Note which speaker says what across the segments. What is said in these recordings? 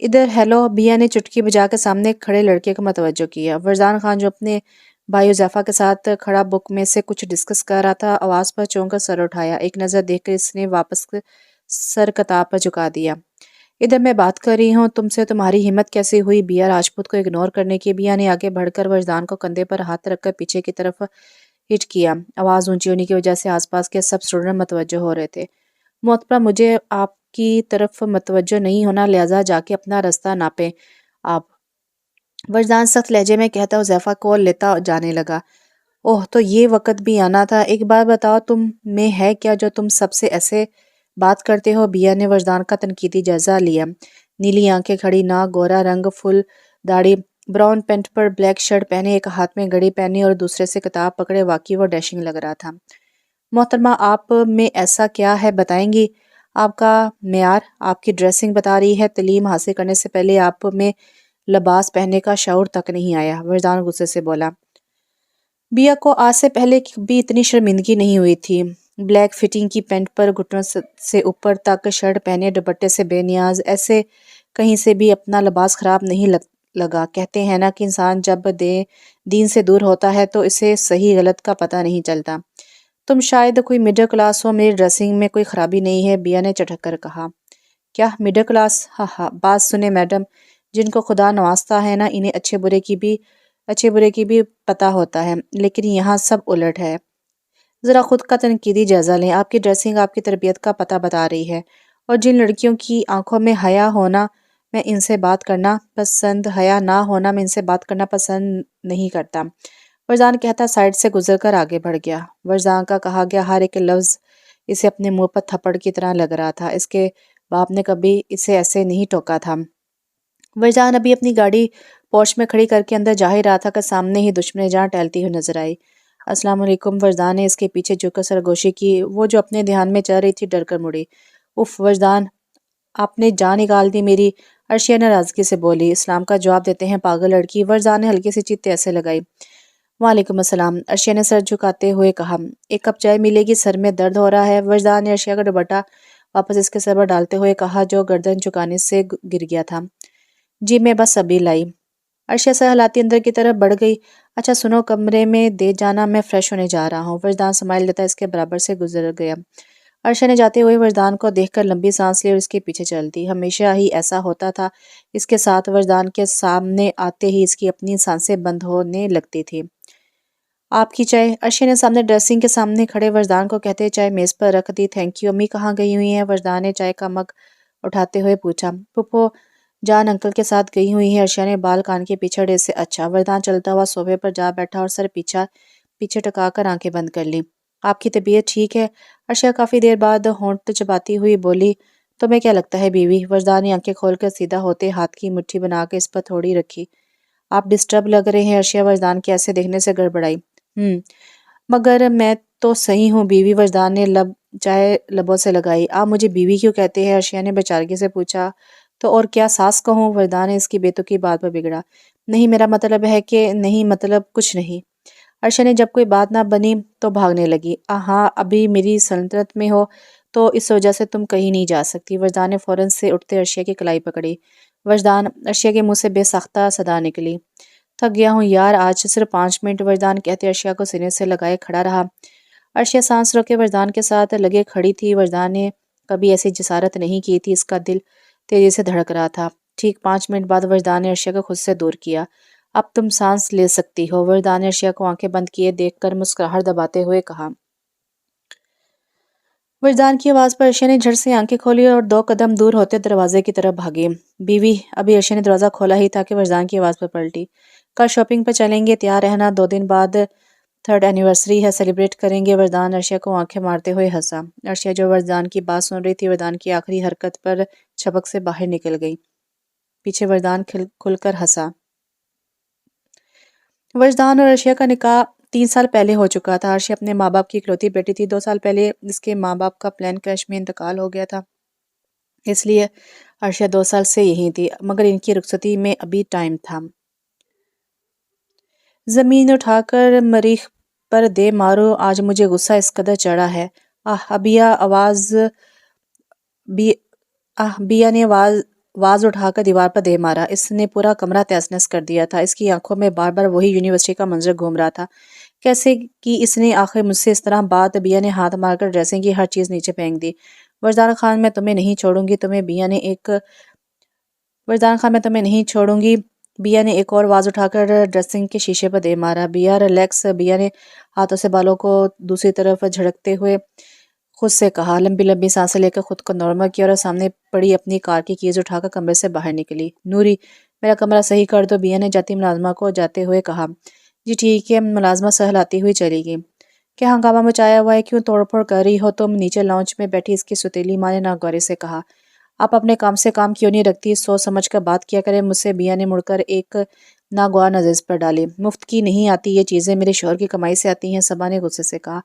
Speaker 1: ادھر ہیلو، بیا نے چٹکی بجا کے سامنے کھڑے لڑکے کو متوجہ کیا۔ ورزان خان جو اپنے بھائی حذیفہ کے ساتھ کھڑا بک میں سے کچھ ڈسکس کر رہا تھا، آواز پر چونک کر سر اٹھایا۔ ایک نظر دیکھ کر اس نے واپس سر کتاب پر جھکا دیا۔ ادھر میں بات کر رہی ہوں تم سے، تمہاری ہمت کیسے ہوئی؟ بیا راجپوت کو اگنور کرنے کی بیا نے آگے بڑھ کر وجدان کو کندھے پر ہاتھ رکھ کر پیچھے کی طرف ہٹ کیا۔ آواز اونچی ہونے کی وجہ سے آس پاس کے سب اسٹوڈنٹ متوجہ ہو رہے تھے۔ محترمہ، مجھے آپ کی طرف متوجہ نہیں ہونا، لہٰذا جا کے اپنا رستہ ناپیں آپ، وجدان سخت لہجے میں کہتا حذیفہ کو لیتا جانے لگا۔ اوہ، تو یہ وقت بھی آنا تھا۔ ایک بات بتاؤ، تم میں ہے کیا جو تم سب سے ایسے بات کرتے ہو؟ بیا نے وجدان کا تنقیدی جائزہ لیا۔ نیلی آنکھیں، کھڑی ناک، گورا رنگ، فل داڑھی، براؤن پینٹ پر بلیک شرٹ پہنے، ایک ہاتھ میں گھڑی پہنی اور دوسرے سے کتاب پکڑے، واقعی وہ ڈیشنگ لگ رہا تھا۔ محترمہ، آپ میں ایسا کیا ہے بتائیں گی؟ آپ کا معیار، آپ کی ڈریسنگ بتا رہی ہے۔ تعلیم حاصل کرنے سے پہلے آپ میں لباس پہننے کا شعور تک نہیں آیا، وجدان غصے سے بولا۔ بیا کو آج سے پہلے بھی اتنی شرمندگی نہیں ہوئی تھی۔ بلیک فٹنگ کی پینٹ پر گھٹنوں سے اوپر تک شرٹ پہنے، دوپٹے سے بے نیاز، ایسے کہیں سے بھی اپنا لباس خراب نہیں لگا۔ کہتے ہیں نا کہ انسان جب دین سے دور ہوتا ہے تو اسے صحیح غلط کا پتہ نہیں چلتا۔ تم شاید کوئی مڈل کلاس ہو، میری ڈریسنگ میں کوئی خرابی نہیں ہے، بیا نے چٹک کر کہا۔ کیا مڈل کلاس؟ ہاں ہاں، بات سنیں میڈم، جن کو خدا نوازتا ہے نا، انہیں اچھے برے کی بھی پتہ ہوتا ہے، لیکن یہاں سب الٹ ہے۔ ذرا خود کا تنقیدی جائزہ لیں، آپ کی ڈریسنگ آپ کی تربیت کا پتہ بتا رہی ہے، اور جن لڑکیوں کی آنکھوں میں حیا ہونا میں ان سے بات کرنا پسند نہیں کرتا، ورزان کہتا سائڈ سے گزر کر آگے بڑھ گیا۔ ورزان کا کہا گیا ہر ایک لفظ اسے اپنے منہ پر تھپڑ کی طرح لگ رہا تھا۔ اس کے باپ نے کبھی اسے ایسے نہیں ٹوکا تھا۔ ورزان ابھی اپنی گاڑی پورچ میں کھڑی کر کے اندر جا ہی رہا تھا کہ سامنے ہی دشمن جان ٹہلتی ہوئی نظر آئی۔ السلام علیکم، ورزان نے اس کے پیچھے جھک کر سرگوشی کی۔ وہ جو اپنے دھیان میں چل رہی تھی ڈر کر مڑی۔ اف ورزان، آپ نے جان نکال دی میری، عرشیہ ناراضگی سے بولی۔ اسلام کا جواب دیتے ہیں پاگل لڑکی، ورزان نے ہلکی سی چیخ ایسے لگائی۔ وعلیکم السلام، عرشیہ نے سر جھکاتے ہوئے کہا۔ ایک کپ چائے ملے گی؟ سر میں درد ہو رہا ہے، ورزان نے عرشیہ کا دوپٹہ واپس اس کے سر پر ڈالتے ہوئے کہا جو گردن جھکانے سے گر گیا تھا۔ جی میں بس ابھی لائی۔ عرشیہ سر ہلاتی اندر کی طرف بڑھ گئی۔ اچھا سنو، کمرے میں دے جانا، میں فریش ہونے جا رہا ہوں۔ ورزان سمائل دیتا اس کے برابر سے گزر گیا۔ عرشیہ نے جاتے ہوئے ورزان کو دیکھ کر لمبی سانس لی اور اس کے پیچھے چل دی۔ ہمیشہ ہی ایسا ہوتا تھا اس کے ساتھ، ورزان کے سامنے آتے ہی اس کی اپنی سانسیں بند ہونے لگتی تھی۔ آپ کی چائے، عرشیہ نے سامنے ڈریسنگ کے سامنے کھڑے ورزان کو کہتے چائے میز پر رکھ دی۔ تھینک یو، امی کہاں گئی ہوئی ہیں؟ ورزان نے چائے کا مگ اٹھاتے ہوئے پوچھا۔ پھپھو جان انکل کے ساتھ گئی ہوئی ہیں، عرشیہ نے بال کان کے پیچھے سے اچھا۔ ورزان چلتا ہوا صوفے پر جا بیٹھا اور سر پیچھے ٹکا کر آنکھیں بند کر لی۔ آپ کی طبیعت ٹھیک ہے؟ عرشیہ کافی دیر بعد ہونٹ چباتی ہوئی بولی۔ تمہیں کیا لگتا ہے بیوی؟ ورزان نے آنکھیں کھول کر سیدھا ہوتے ہاتھ کی مٹھی بنا کے اس پر تھوڑی رکھی۔ آپ ڈسٹرب لگ رہے ہیں، عرشیہ ورزان کے ایسے دیکھنے سے گڑبڑائی۔ مگر میں تو صحیح ہوں بیوی، ورزان نے چائے لبوں سے لگائی۔ آپ مجھے بیوی کیوں کہتے ہیں؟ عرشیہ نے بیچارگی سے پوچھا۔ تو اور کیا ساس کہوں؟ ورزان نے اس کی بے تکی بات پر بگڑا۔ نہیں، میرا مطلب ہے کہ نہیں، مطلب کچھ نہیں۔ عرشیہ نے جب کوئی بات نہ بنی تو بھاگنے لگی۔ ہاں، ابھی میری سلطنت میں ہو تو اس وجہ سے تم کہیں نہیں جا سکتی۔ ورزان نے فوراً سے اٹھتے عرشیہ کی کلائی پکڑی۔ ورزان، عرشیہ کے منہ سے بے ساختہ صدا نکلی۔ تھک گیا ہوں یار، آج صرف 5 منٹ، ورزان کہتے عرشیہ کو سینے سے لگائے کھڑا رہا۔ عرشیہ سانس روکے ورزان کے ساتھ لگے کھڑی تھی۔ ورزان نے کبھی ایسی جسارت نہیں کی تھی، اس کا دل تیزی سے دھڑک رہا تھا۔ ٹھیک 5 منٹ بعد ورزان نے عرشیہ کو خود سے دور کیا۔ اب تم سانس لے سکتی ہو، ورزان نے عرشیہ کو آنکھیں بند کیے دیکھ کر مسکراہٹ دباتے ہوئے کہا۔ ورزان کی آواز پر عرشیہ نے جھٹ سے آنکھیں کھولی اور 2 قدم دور ہوتے دروازے کی طرف بھاگی۔ بیوی، ابھی عرشیہ نے دروازہ کھولا ہی تھا کہ ورزان کی آواز پر پلٹی۔ کل شاپنگ پر چلیں گے، تیار رہنا، 2 دن بعد 3rd اینیورسری ہے، سیلیبریٹ کریں گے۔ ورزان عرشیہ کو آنکھیں مارتے ہوئے ہنسا۔ عرشیہ جو ورزان کی بات سن رہی تھی، ورزان کی آخری حرکت پر چھپک سے باہر نکل گئی۔ پیچھے ورزان کھل کر ہنسا۔ ورزان اور عرشیہ کا نکاح 3 سال پہلے ہو چکا تھا۔ عرشیہ اپنے ماں باپ کی اکلوتی بیٹی تھی۔ 2 سال پہلے اس کے ماں باپ کا پلین کریش میں انتقال ہو گیا تھا، اس لیے عرشیہ 2 سال سے یہیں تھی، مگر ان کی رخصتی میں ابھی ٹائم تھا۔ زمین اٹھا کر مریخ پر دے مارو، آج مجھے غصہ اس قدر چڑھا ہے۔ بیا نے واز اٹھا کر دیوار پر دے مارا۔ اس نے پورا کمرہ تہس نہس کر دیا تھا۔ اس کی آنکھوں میں بار بار وہی یونیورسٹی کا منظر گھوم رہا تھا۔ کیسے کی اس نے آخر مجھ سے اس طرح بات؟ بیا نے ہاتھ مار کر ڈریسنگ کی ہر چیز نیچے پھینک دی۔ وجدان خان میں تمہیں نہیں چھوڑوں گی، بیا نے ایک اور واز اٹھا کر ڈریسنگ کے شیشے پر دے مارا۔ بیا ریلیکس، بیا نے ہاتھوں سے بالوں کو دوسری طرف جھڑکتے ہوئے خود سے کہا۔ لمبی لمبی سانسیں لے کر خود کو نارمل کیا اور سامنے پڑی اپنی کار کی کیز اٹھا کر کمرے سے باہر نکلی۔ نوری، میرا کمرہ صحیح کر دو، بیا نے جاتی ملازمہ کو جاتے ہوئے کہا۔ جی ٹھیک ہے، ملازمہ سہلاتی ہوئی چلی گئی۔ کیا ہنگامہ مچایا ہوا ہے؟ کیوں توڑ پھوڑ کر رہی ہو تم؟ نیچے لاؤنج میں بیٹھی اس کی ستیلی ماں نے ناگواری سے کہا۔ آپ اپنے کام سے کام کیوں نہیں رکھتی؟ سوچ سمجھ کر بات کیا کریں مجھ سے۔ بیا نے مڑ کر ایک ناگوار نظر اس پر ڈالی۔ مفت کی نہیں آتی یہ چیزیں، میرے شوہر کی کمائی سے آتی ہیں، صبا نے غصے سے کہا۔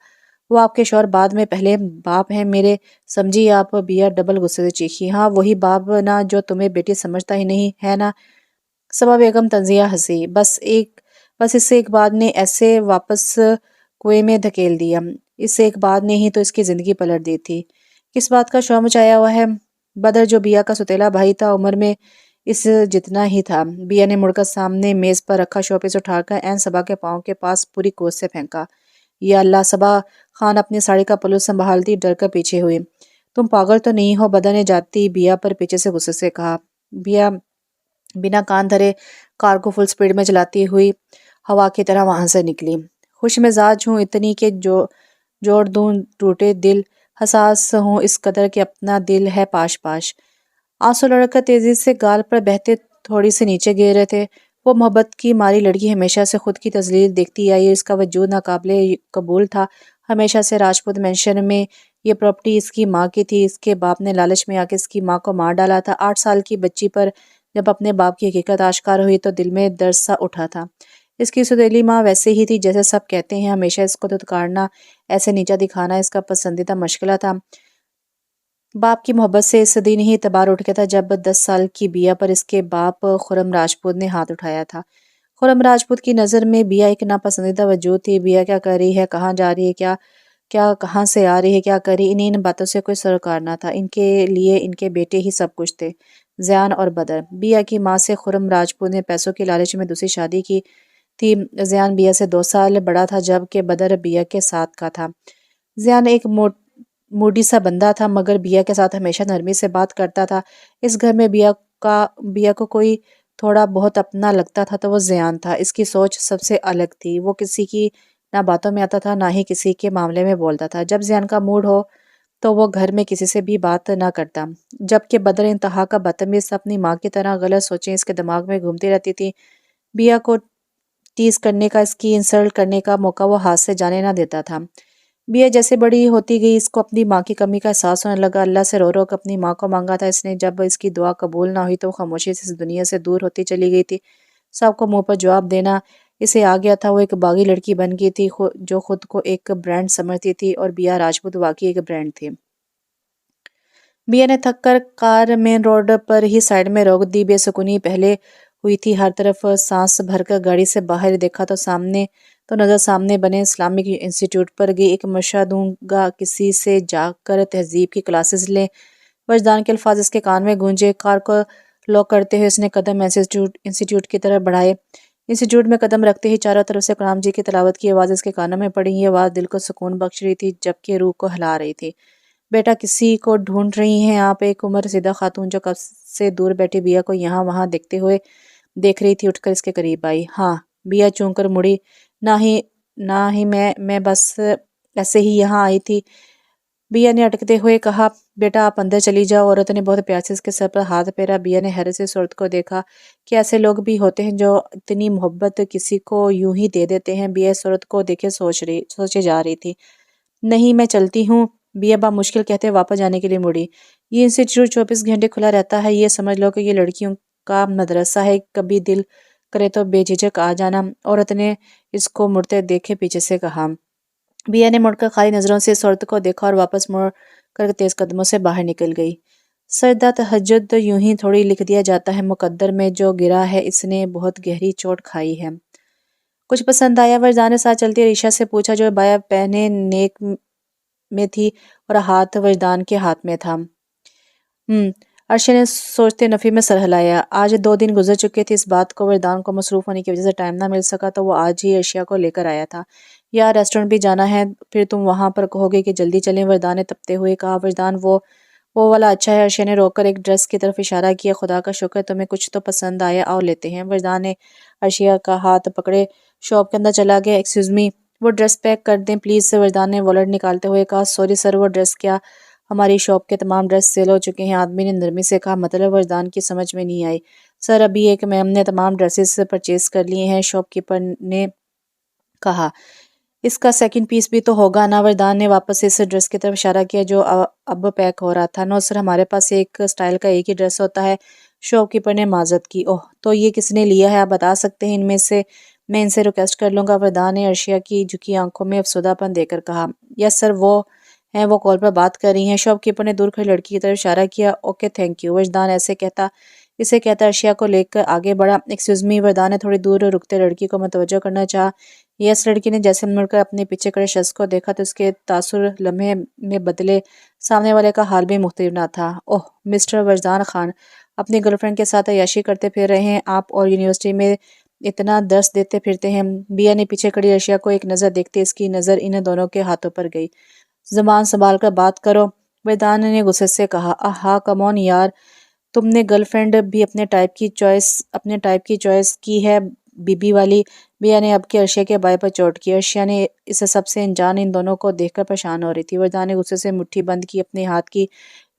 Speaker 1: وہ آپ کے شوہر بعد میں پہلے باپ ہیں میرے، سمجھی آپ؟ بیا ڈبل غصے سے چیخی۔ ہاں وہی باپ نا جو تمہیں بیٹی سمجھتا ہی نہیں ہے نا؟ صبا بیگم طنزیہ ہنسی۔ بس اس ایک بات نے ایسے واپس کنویں میں دھکیل دیا۔ اس ایک بات نے ہی تو اس کی زندگی پلٹ دی تھی۔ کس بات کا شور مچایا ہوا ہے؟ بدر جو بیا کا ستیلا بھائی تھا عمر میں اس جتنا ہی تھا۔ بیا نے مڑ کر سامنے میز پر رکھا شو پیس اٹھا کر عین صبا کے پاؤں کے پاس پوری کوس سے پھینکا۔ یا اللہ! صبا خان اپنی ساڑی کا پلو سنبھالتی ڈر کر پیچھے ہوئی۔ تم پاگل تو نہیں ہو؟ بدر نے جاتی بیا پر پیچھے سے غصے سے کہا۔ بیا بنا کان دھرے کار کو فل سپیڈ میں چلاتی ہوئی ہوا کی طرح وہاں سے نکلی۔ خوش مزاج ہوں اتنی کہ جوڑ دوں ٹوٹے دل، حساس ہوں اس قدر کہ اپنا دل ہے پاش پاش۔ آنسو لڑ کر تیزی سے گال پر بہتے تھوڑی سے نیچے گر رہے تھے۔ وہ محبت کی ماری لڑکی ہمیشہ سے خود کی تذلیل دیکھتی آئی، اس کا وجود ناقابل قبول تھا۔ ہمیشہ سے راجپوت مینشن میں یہ پراپرٹی اس کی ماں کی تھی۔ اس کے باپ نے لالچ میں آ کے اس کی ماں کو مار ڈالا تھا۔ 8 سال کی بچی پر جب اپنے باپ کی حقیقت آشکار ہوئی تو دل میں درد سا اٹھا تھا۔ اس کی ستیلی ماں ویسے ہی تھی جیسے سب کہتے ہیں، ہمیشہ اس کو دھتکارنا، ایسے نیچا دکھانا اس کا پسندیدہ مشغلہ تھا۔ باپ کی محبت سے اس دن ہی اعتبار اٹھ گیا تھا جب 10 سال کی بیا پر اس کے باپ خرم راجپوت نے ہاتھ اٹھایا تھا۔ خرم راجپوت کی نظر میں بیا ایک ناپسندیدہ وجود تھی۔ بیا کیا کر رہی ہے، کہاں جا رہی ہے، کیا کہاں سے آ رہی ہے، کیا کر رہی؟ ان باتوں سے کوئی سروکار نہ تھا۔ ان کے لیے ان کے بیٹے ہی سب کچھ تھے، زیان اور بدر۔ بیا کی ماں سے خرم راجپوت نے پیسوں کی لالچ میں دوسری شادی کی تھی۔ زیان بیا سے 2 سال بڑا تھا جبکہ بدر بیا کے ساتھ کا تھا۔ زیان ایک موڈی سا بندہ تھا مگر بیا کے ساتھ ہمیشہ نرمی سے بات کرتا تھا۔ اس گھر میں بیا کو کوئی تھوڑا بہت اپنا لگتا تھا تو وہ زیان تھا۔ اس کی سوچ سب سے الگ تھی۔ وہ کسی کی نہ باتوں میں آتا تھا نہ ہی کسی کے معاملے میں بولتا تھا۔ جب زیان کا موڈ ہو تو وہ گھر میں کسی سے بھی بات نہ کرتا، جبکہ بدر انتہا کا بدتمیز، اپنی ماں کی طرح غلط سوچیں اس کے دماغ میں گھومتی رہتی تھی۔ بیا کو ٹیز کرنے کا، اس کی انسلٹ کرنے کا موقع وہ ہاتھ سے جانے نہ دیتا تھا۔ بیا جیسے بڑی ہوتی گئی اس کو اپنی ماں کی کمی کا احساس ہونے لگا۔ اللہ سے رو رو کر اپنی ماں کو مانگا تھا اس نے۔ جب اس کی دعا قبول نہ ہوئی تو وہ خاموشی سے اس دنیا سے دور ہوتی چلی گئی تھی۔ سب کو منہ پر جواب دینا اسے آ گیا تھا۔ وہ ایک باغی لڑکی بن گئی تھی جو خود کو ایک برانڈ سمجھتی تھی، اور بیا راجپوت واقعی ایک برانڈ تھی۔ بیا نے تھک کر کار مین روڈ پر ہی سائیڈ میں روک دی۔ بے سکونی پھیلے ہوئی تھی ہر طرف۔ سانس بھر کر گاڑی سے باہر دیکھا تو نظر سامنے بنے اسلامک انسٹی ٹیوٹ پر گئی۔ ایک مشورہ دوں گا، کسی سے جا کر تہذیب کی کلاسز لیں۔ وجدان کے الفاظ اس کے کان میں گونجے۔ کار کو لاک کرتے ہوئے اس نے قدم انسٹی ٹیوٹ کی طرف بڑھائے۔ انسٹی ٹیوٹ میں قدم رکھتے ہی چاروں طرف سے کلام جی کی تلاوت کی آواز اس کے کانوں میں پڑی۔ یہ آواز دل کو سکون بخش رہی تھی جبکہ روح کو ہلا رہی تھی۔ بیٹا کسی کو ڈھونڈ رہی ہیں آپ؟ ایک عمر رسیدہ خاتون جو کب سے دور بیٹھی بیا کو یہاں وہاں دیکھ رہی تھی اٹھ کر اس کے قریب آئی۔ ہاں، بیا چونک کر مڑی۔ نہ ہی میں بس ایسے ہی یہاں آئی تھی، بیا نے اٹکتے ہوئے کہا۔ بیٹا آپ اندر چلی جاؤ، عورت نے بہت پیار سے اس کے سر پر ہاتھ پھیرا۔ بیا نے حیرت سے اس عورت کو دیکھا کہ ایسے لوگ بھی ہوتے ہیں جو اتنی محبت کسی کو یوں ہی دے دیتے ہیں۔ بیا اس عورت کو دیکھے سوچے جا رہی تھی۔ نہیں میں چلتی ہوں، بیا بامشکل کہتے واپس جانے کے لیے مڑی۔ یہ انسٹی ٹیوٹ 24 گھنٹے کھلا رہتا ہے، یہ سمجھ لو کہ یہ لڑکیوں کا مدرسہ ہے، کبھی دل کرے تو بے جھجک آ جانا، عورت نے اس کو مڑتے دیکھے پیچھے سے کہا۔ بیا نے مڑ کر خالی نظروں سے اس عورت کو دیکھا اور واپس مڑ کر تیز قدموں سے باہر نکل گئی۔ سجدہ تہجد یوں ہی تھوڑی لکھ دیا جاتا ہے، مقدر میں جو گرا ہے اس نے بہت گہری چوٹ کھائی ہے۔ کچھ پسند آیا؟ وجدان نے ساتھ چلتی عریشہ سے پوچھا جو بایا پہنے نیک میں تھی اور ہاتھ وجدان کے ہاتھ میں تھا۔ عرشیا نے سوچتے نفی میں سر ہلایا۔ آج 2 دن گزر چکے تھے، اس بات کو وردان کو مصروف ہونے کی وجہ سے ٹائم نہ مل سکا تو وہ آج ہی عرشیا کو لے کر آیا تھا۔ یار ریسٹورنٹ بھی جانا ہے، پھر تم وہاں پر کہو گے کہ جلدی چلیں، وردان نے تپتے ہوئے کہا۔ وردان وہ والا اچھا ہے، عرشیا نے روک کر ایک ڈریس کی طرف اشارہ کیا۔ خدا کا شکر تمہیں کچھ تو پسند آیا، آؤ لیتے ہیں۔ وردان نے عرشیا کا ہاتھ پکڑے شاپ کے اندر چلا گیا۔ ایکسکیوز می، وہ ڈریس پیک کر دیں پلیز، وردان نے والٹ نکالتے ہوئے کہا۔ سوری سر، وہ ڈریس کیا ہماری شاپ کے تمام ڈریس سیل ہو چکے ہیں، آدمی نے نرمی سے کہا۔ مطلب؟ وردان کی سمجھ میں نہیں آئی۔ سر ابھی ایک میم نے تمام ڈریسز پرچیز کر لیے ہیں، شاپ کیپر نے کہا۔ اس کا سیکنڈ پیس بھی تو ہوگا نا؟ وردان نے واپس اس ڈریس کی طرف اشارہ کیا جو اب پیک ہو رہا تھا۔ نو سر، ہمارے پاس ایک سٹائل کا ایک ہی ڈریس ہوتا ہے، شاپ کیپر نے معذرت کی۔ اوہ، تو یہ کس نے لیا ہے، آپ بتا سکتے ہیں ان میں سے؟ میں ان سے ریکویسٹ کر لوں گا، وردان نے عرشیا کی جھکی آنکھوں میں افسردہ پن دے کر کہا۔ یس سر، وہ ہیں، وہ کال پر بات کر رہی ہیں۔ شاپ کیپر نے دور کھڑی لڑکی کی طرف اشارہ کیا۔ اوکے تھینک یو، وردان اسے کہتا عرشیا کو لے کر آگے بڑھا۔ ایکسکیوز می، وردان نے تھوڑی دور رکتے لڑکی کو متوجہ کرنا چاہا۔ یس، لڑکی نے جیسے مڑ کر اپنے پیچھے کھڑے شخص کو دیکھا تو اس کے تاثر لمحے میں بدلے، سامنے والے کا حال بھی مختلف نہ تھا۔ اوہ، مسٹر وردان خان اپنی گرل فرینڈ کے ساتھ عیاشی کرتے پھر رہے ہیں آپ، اور یونیورسٹی میں اتنا درس دیتے پھرتے ہیں۔ بیا نے پیچھے کھڑی عرشیا کو ایک نظر دیکھتے اس کی نظر ان دونوں کے ہاتھوں پر گئی۔ زبان سنبھال کر بات کرو، وردان نے غصے سے کہا۔ ہاں کم آن یار، تم نے گرل فرینڈ بھی اپنے ٹائپ کی چوائس کی ہے، بی بی والی۔ بیا نے اب کے عرشیا کے بائیں پر چوٹ کی۔ عرشیا نے اس سب سے انجان ان دونوں کو دیکھ کر پریشان ہو رہی تھی۔ وردان نے غصے سے مٹھی بند کی اپنے ہاتھ کی۔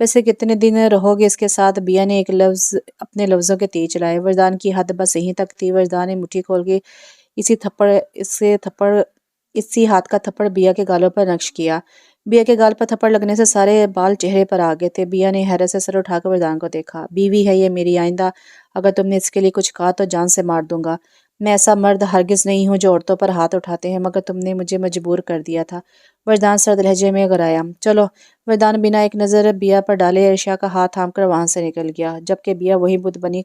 Speaker 1: ویسے کتنے دن رہو گے اس کے ساتھ؟ بیا نے ایک لفظ اپنے لفظوں کے تیر چلائے۔ وردان کی حد بس یہیں تک تھی۔ وردان نے مٹھی کھول کے اسی ہاتھ کا تھپڑ بیا کے گالوں پر نقش کیا۔ بیا کے گال پر تھپڑ لگنے سے سارے بال چہرے پر آ گئے تھے۔ بیا نے حیرت سے سر اٹھا کر وردان کو دیکھا۔ بیوی ہے یہ میری، آئندہ اگر تم نے اس کے لیے کچھ کہا تو جان سے مار دوں گا۔ میں ایسا مرد ہرگز نہیں ہوں جو عورتوں پر ہاتھ اٹھاتے ہیں، مگر تم نے مجھے مجبور کر دیا تھا، وردان سرد لہجے میں گرایا۔ چلو، وردان بنا ایک نظر بیا پر ڈالے عرشیا کا ہاتھ تھام کر وہاں سے نکل گیا، جبکہ بیا وہی بت بنی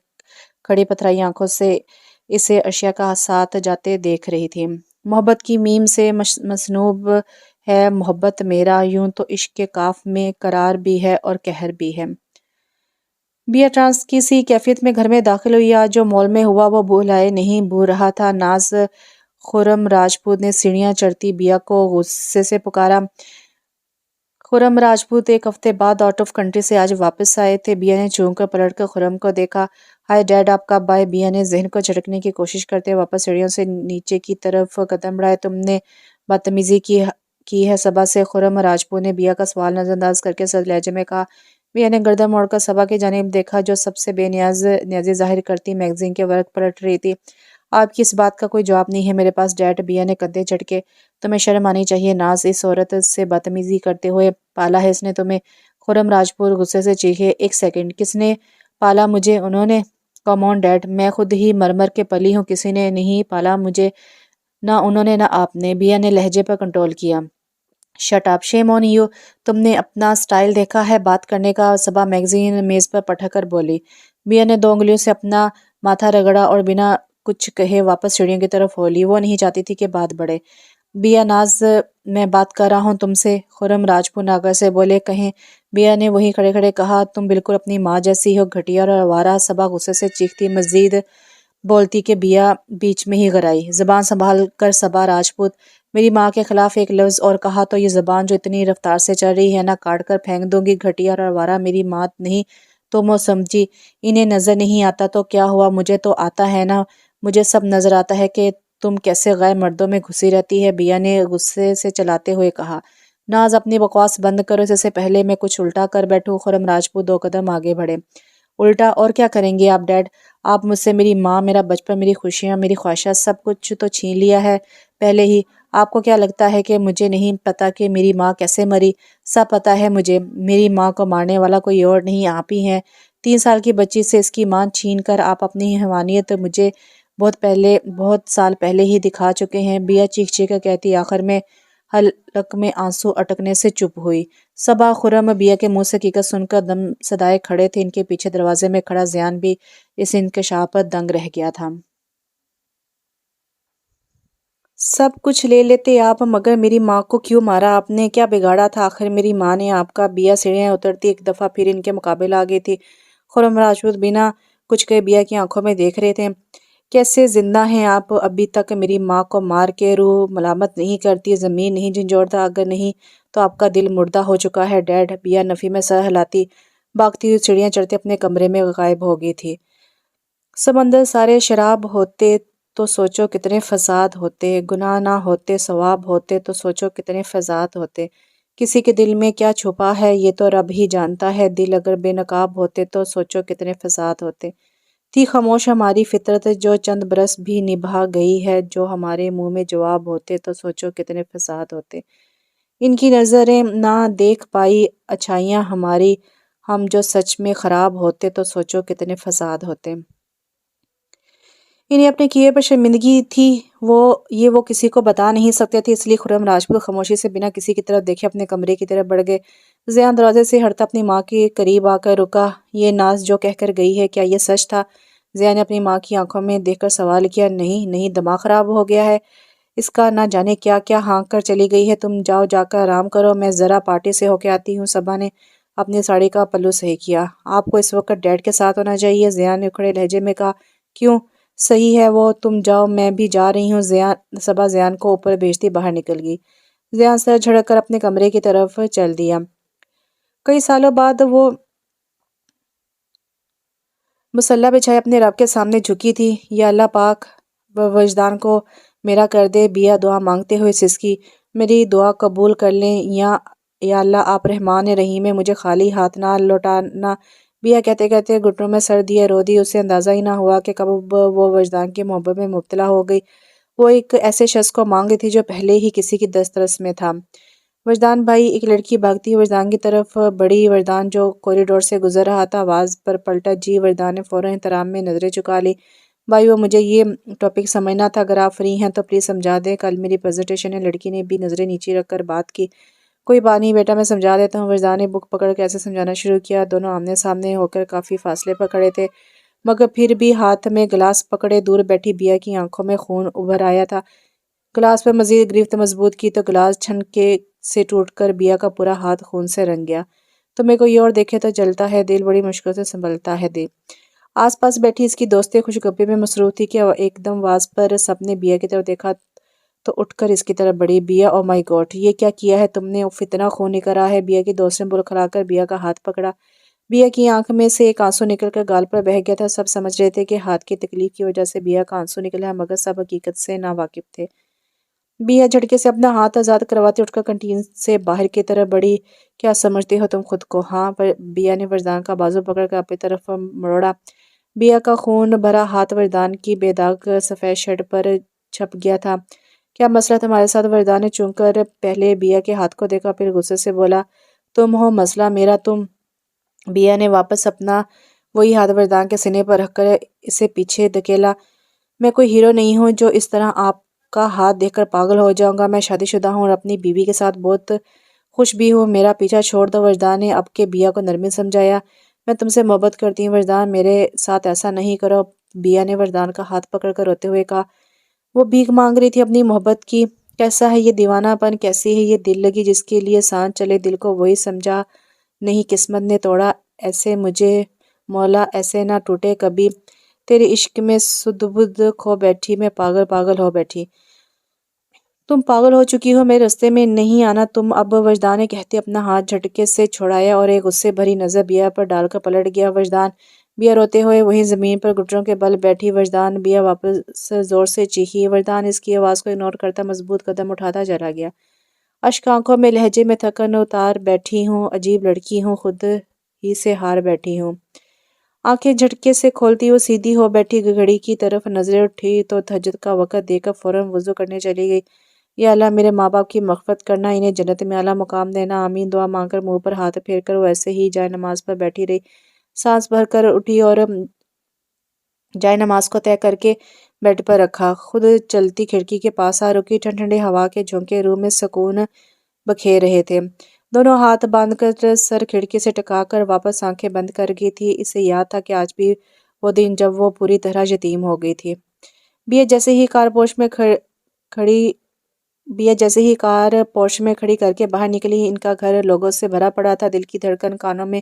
Speaker 1: کھڑی پتھرائی آنکھوں سے اسے عرشیا کا ساتھ جاتے دیکھ رہی تھی۔ محبت کی میم سے مسنوب ہے محبت میرا، یوں تو عشق کے کاف میں قرار بھی ہے اور قہر بھی ہے۔ بیا ٹرانس کی سی کیفیت میں گھر میں داخل ہوئی۔ آج جو مال میں ہوا وہ بھولائے نہیں بھول رہا تھا۔ ناز خرم راجپوت نے سیڑھیاں چڑھتی بیا کو غصے سے پکارا۔ خرم راجپوت ایک ہفتے بعد آؤٹ آف کنٹری سے آج واپس آئے تھے۔ بیا نے چونک کر پلٹ کر خرم کو دیکھا۔ ہائے ڈیڈ، آپ کب آئے؟ بیا نے ذہن کو جھٹکنے کی کوشش کرتے واپس سیڑھیوں سے نیچے کی طرف قدم بڑھائے۔ تم نے بدتمیزی کی ہے صبا سے؟ خرم راجپوت نے بیا کا سوال نظر انداز کر کے سرد لہجے میں کہا۔ بیا نے گردن موڑ کر صبا کی جانب دیکھا جو سب سے بے نیازی ظاہر کرتی میگزین کے ورق پلٹ رہی تھی۔ آپ کی اس بات کا کوئی جواب نہیں ہے میرے پاس ڈیڈ، بیا نے کندھے جھٹکے۔ تمہیں شرم آنی چاہیے ناز، اس عورت سے بدتمیزی کرتے ہوئے پالا ہے اس نے تمہیں؟ خرم راجپوت غصے سے چیخے۔ ایک سیکنڈ، کس نے پالا مجھے؟ انہوں نے؟ کم آن ڈیڈ، میں خود ہی مرمر کے پلی ہوں، کسی نے نہیں پالا مجھے، نہ انہوں نے نہ آپ نے، بیا نے لہجے پر کنٹرول کیا۔ Shut up, shame on you, تم نے اپنا سٹائل دیکھا ہے بات کرنے کا؟ صبا میگزین میز پر پٹک کر بولی۔ بیا نے 2 انگلیوں سے اپنا ماتھا رگڑا اور بنا کچھ کہے واپس سیڑھیوں کی طرف ہو لی۔ وہ نہیں چاہتی تھی کہ بات بڑھے۔ بیا ناز، میں بات کر رہا ہوں تم سے، خرم راجپوت ناگر سے بولے۔ کہیں، بیا نے وہیں کھڑے کھڑے کہا۔ تم بالکل اپنی ماں جیسی ہو، گھٹیا اور آوارہ، صبا غصے سے چیختی مزید بولتی کہ بیا بیچ میں ہی گرائی۔ زبان سنبھال کر صبا راجپوت، میری ماں کے خلاف ایک لفظ اور کہا تو یہ زبان جو اتنی رفتار سے چل رہی ہے نا کاٹ کر پھینک دوں گی، گھٹیا اور آوارہ میری ماں نہیں تم ہو، سمجھی؟ انہیں نظر نہیں آتا تو کیا ہوا، مجھے تو آتا ہے نا، مجھے سب نظر آتا ہے کہ تم کیسے غیر مردوں میں گھسی رہتی ہے، بیا نے غصے سے چلاتے ہوئے کہا۔ ناز اپنی بکواس بند کرو، اس سے پہلے میں کچھ الٹا کر بیٹھوں۔ خرم راجپوت 2 قدم آگے بڑھے۔ الٹا؟ اور کیا کریں گے آپ ڈیڈ؟ آپ مجھ سے میری ماں، میرا بچپن، میری خوشیاں، میری خواہشات، سب کچھ تو چھین لیا ہے پہلے ہی۔ آپ کو کیا لگتا ہے کہ مجھے نہیں پتا کہ میری ماں کیسے مری؟ سب پتا ہے مجھے، میری ماں کو مارنے والا کوئی اور نہیں آپ ہی ہیں۔ 3 سال کی بچی سے اس کی ماں چھین کر آپ اپنی حیوانیت مجھے بہت سال پہلے ہی دکھا چکے ہیں، بیا چیخ چیخ کر کہتی، آخر میں حلق میں آنسو اٹکنے سے چپ ہوئی۔ صبا خرم بیا کے منہ سے حقیقت سن کر دم سدائے کھڑے تھے۔ ان کے پیچھے دروازے میں کھڑا زیان بھی اس انکشاف پر دنگ رہ گیا تھا۔ سب کچھ لے لیتے آپ، مگر میری ماں کو کیوں مارا آپ نے؟ کیا بگاڑا تھا آخر میری ماں نے آپ کا؟ بیا سیڑھیاں اترتی ایک دفعہ پھر ان کے مقابل آ گئی تھی۔ خرم راجپوت بنا کچھ کہے بیا کی آنکھوں میں دیکھ رہے تھے۔ کیسے زندہ ہیں آپ؟ ابھی تک میری ماں کو مار کے روح ملامت نہیں کرتی، زمین نہیں جھنجھوڑتا؟ اگر نہیں تو آپ کا دل مردہ ہو چکا ہے ڈیڈ۔ بیا نفی میں سر ہلاتی بھاگتی ہوئی سیڑھیاں چڑھتے اپنے کمرے میں غائب ہو گئی تھی۔ سمندر سارے شراب ہوتے تو سوچو کتنے فساد ہوتے، گناہ نہ ہوتے ثواب ہوتے تو سوچو کتنے فساد ہوتے۔ کسی کے دل میں کیا چھپا ہے یہ تو رب ہی جانتا ہے، دل اگر بے نقاب ہوتے تو سوچو کتنے فساد ہوتے۔ تھی خاموش ہماری فطرت جو چند برس بھی نبھا گئی ہے، جو ہمارے منہ میں جواب ہوتے تو سوچو کتنے فساد ہوتے۔ ان کی نظریں نہ دیکھ پائی اچھائیاں ہماری، ہم جو سچ میں خراب ہوتے تو سوچو کتنے فساد ہوتے۔ انہیں اپنے کیے پر شرمندگی تھی، یہ وہ کسی کو بتا نہیں سکتے تھے، اس لیے خرم راجپوت خاموشی سے بنا کسی کی طرف دیکھے اپنے کمرے کی طرف بڑھ گئے۔ ضیاء دروازے سے ہٹتا اپنی ماں کے قریب آ کر رکا۔ یہ ناز جو کہہ کر گئی ہے کیا یہ سچ تھا؟ ضیاء نے اپنی ماں کی آنکھوں میں دیکھ کر سوال کیا۔ نہیں نہیں، دماغ خراب ہو گیا ہے اس کا، نہ جانے کیا کیا ہانک کر چلی گئی ہے۔ تم جاؤ، جا کر آرام کرو، میں ذرا پارٹی سے ہو کے آتی ہوں۔ صبا نے اپنی ساڑی کا پلو صحیح کیا۔ آپ کو اس وقت ڈیڈ کے ساتھ ہونا چاہیے، ضیاء نے اکھڑے لہجے میں کہا۔ کیوں؟ صحیح ہے وہ، تم جاؤ میں بھی جا رہی ہوں۔ صبا ضیاء کو اوپر بھیجتی باہر نکل گئی۔ ضیاء سر جھڑک کر اپنے کمرے کی طرف چل دیا۔ کئی سالوں بعد وہ مصلی بچھائے اپنے رب کے سامنے جھکی تھی۔ یا اللہ پاک وجدان کو میرا کر دے، بیا دعا مانگتے ہوئے سسکی۔ میری دعا قبول کر لیں یا اللہ، آپ رحمان رحیم ہیں، مجھے خالی ہاتھ نہ لوٹانا۔ بیا کہتے کہتے گھٹنوں میں سر دیے رو دی۔ اسے اندازہ ہی نہ ہوا کہ کب وہ وجدان کی محبت میں مبتلا ہو گئی۔ وہ ایک ایسے شخص کو مانگ رہی تھی جو پہلے ہی کسی کی دسترس میں تھا۔ وجدان بھائی، ایک لڑکی بھاگتی ہوئی وجدان کی طرف بڑھی۔ وجدان جو کوریڈور سے گزر رہا تھا آواز پر پلٹا۔ جی۔ وجدان نے فوراً احترام میں نظریں جھکا لی۔ بھائی وہ مجھے یہ ٹاپک سمجھنا تھا، اگر آپ فری ہیں تو پلیز سمجھا دیں، کل میری پریزنٹیشن ہے۔ لڑکی نے بھی نظریں نیچی رکھ کر بات کی۔ کوئی بات نہیں بیٹا، میں سمجھا دیتا ہوں۔ وجدان نے بک پکڑ کے ایسے سمجھانا شروع کیا۔ دونوں آمنے سامنے ہو کر کافی فاصلے پر کھڑے تھے، مگر پھر بھی ہاتھ میں گلاس پکڑے دور بیٹھی بیا کی آنکھوں میں خون ابھر آیا تھا۔ گلاس پر مزید گرفت مضبوط کی تو گلاس چھنکے سے ٹوٹ کر بیا کا پورا ہاتھ خون سے رنگ گیا۔ تمہیں کوئی اور دیکھے تو جلتا ہے دل، بڑی مشکل سے سنبھلتا ہے دل۔ آس پاس بیٹھی اس کی دوستیں خوشگپی میں مصروف تھی کہ ایک دم واز پر سب نے بیا کی طرف دیکھا تو اٹھ کر اس کی طرف بڑھی۔ بیا، او مائی گاڈ، یہ کیا کیا ہے تم نے؟ اتنا خون نکل رہا ہے۔ بیا کی دوست نے بلکھلا کر بیا کا ہاتھ پکڑا۔ بیا کی آنکھ میں سے ایک آنسو نکل کر گال پر بہہ گیا تھا۔ سب سمجھ رہے تھے کہ ہاتھ کی تکلیف کی وجہ سے بیا کا آنسو نکلا ہے، مگر سب حقیقت سے نا واقف تھے۔ بیا جھٹکے سے اپنا ہاتھ آزاد کرواتے اٹھ کر کنٹین سے باہر کی طرف بڑھی۔ کیا سمجھتے ہو تم خود کو؟ ہاں، بیا نے وجدان کا بازو پکڑ کر اپنی طرف مڑوڑا۔ بیا کا خون بھرا ہاتھ وجدان کی بے داغ سفید شرٹ پر چھپ گیا تھا۔ کیا مسئلہ تمہارے ساتھ؟ وجدان نے چونک کر پہلے بیا کے ہاتھ کو دیکھا، پھر غصے سے بولا، تم ہو مسئلہ میرا، تم۔ بیا نے واپس اپنا وہی ہاتھ وجدان کے سینے پر رکھ کر اسے پیچھے دھکیلا۔ میں کوئی ہیرو نہیں ہوں جو اس طرح آپ کا ہاتھ دیکھ کر پاگل ہو جاؤں گا۔ میں شادی شدہ ہوں اور اپنی بیوی کے ساتھ بہت خوش بھی ہوں۔ میرا پیچھا چھوڑ دو۔ وجدان نے اب کے بیا کو نرمی سمجھایا۔ میں تم سے محبت کرتی ہوں وجدان، میرے ساتھ ایسا نہیں کرو۔ بیا نے وجدان کا ہاتھ پکڑ کر روتے ہوئے کہا۔ وہ بھیک مانگ رہی تھی اپنی محبت کی۔ کیسا ہے یہ دیوانہ پن، کیسی ہے یہ دل لگی، جس کے لیے سانس چلے دل کو وہی سمجھا نہیں قسمت نے توڑا۔ ایسے مجھے مولا ایسے نہ ٹوٹے کبھی، تیرے عشق میں سدھ بدھ کھو بیٹھی میں، پاگل پاگل ہو بیٹھی۔ تم پاگل ہو چکی ہو، میرے راستے میں نہیں آنا تم اب۔ وجدان نے کہتے اپنا ہاتھ جھٹکے سے چھڑایا اور ایک غصے بھری نظر بیا پر ڈال کر پلٹ گیا۔ وجدان، بیا روتے ہوئے وہیں زمین پر گھٹنوں کے بل بیٹھی۔ وجدان، بیا واپس زور سے چیخی۔ وجدان اس کی آواز کو اگنور کرتا مضبوط قدم اٹھاتا چلا گیا۔ اشک آنکھوں میں، لہجے میں تھکن اتار بیٹھی ہوں، عجیب لڑکی ہوں، خود ہی سے ہار بیٹھی ہوں۔ آنکھیں جھٹکے سے کھولتی وہ سیدھی ہو بیٹھی، گھڑی کی طرف نظریں اٹھی تو تہجد کا وقت دیکھ کر فوراً وضو کرنے چلی گئی۔ یا اللہ، میرے ماں باپ کی مغفرت کرنا، انہیں جنت میں اعلیٰ مقام دینا، آمین۔ دعا مانگ کر منہ پر ہاتھ پھیر کر وہ ایسے ہی جائے نماز پر بیٹھی رہی۔ سانس بھر کر اٹھی اور جائے نماز کو طے کر کے بیڈ پر رکھا، خود چلتی کھڑکی کے پاس آ رکی۔ ٹھنڈی ٹھنڈی ہوا کے جھونکے روم میں سکون بکھیر رہے تھے۔ دونوں ہاتھ باندھ کر سر کھڑکی سے ٹکا کر واپس آنکھیں بند کر گئی تھی۔ اسے یاد تھا کہ آج بھی وہ دن جب وہ پوری طرح یتیم ہو گئی تھی۔ بیا جیسے ہی کار پورش میں کھڑی کر کے باہر نکلی، ان کا گھر لوگوں سے بھرا پڑا تھا۔ دل کی دھڑکن کانوں میں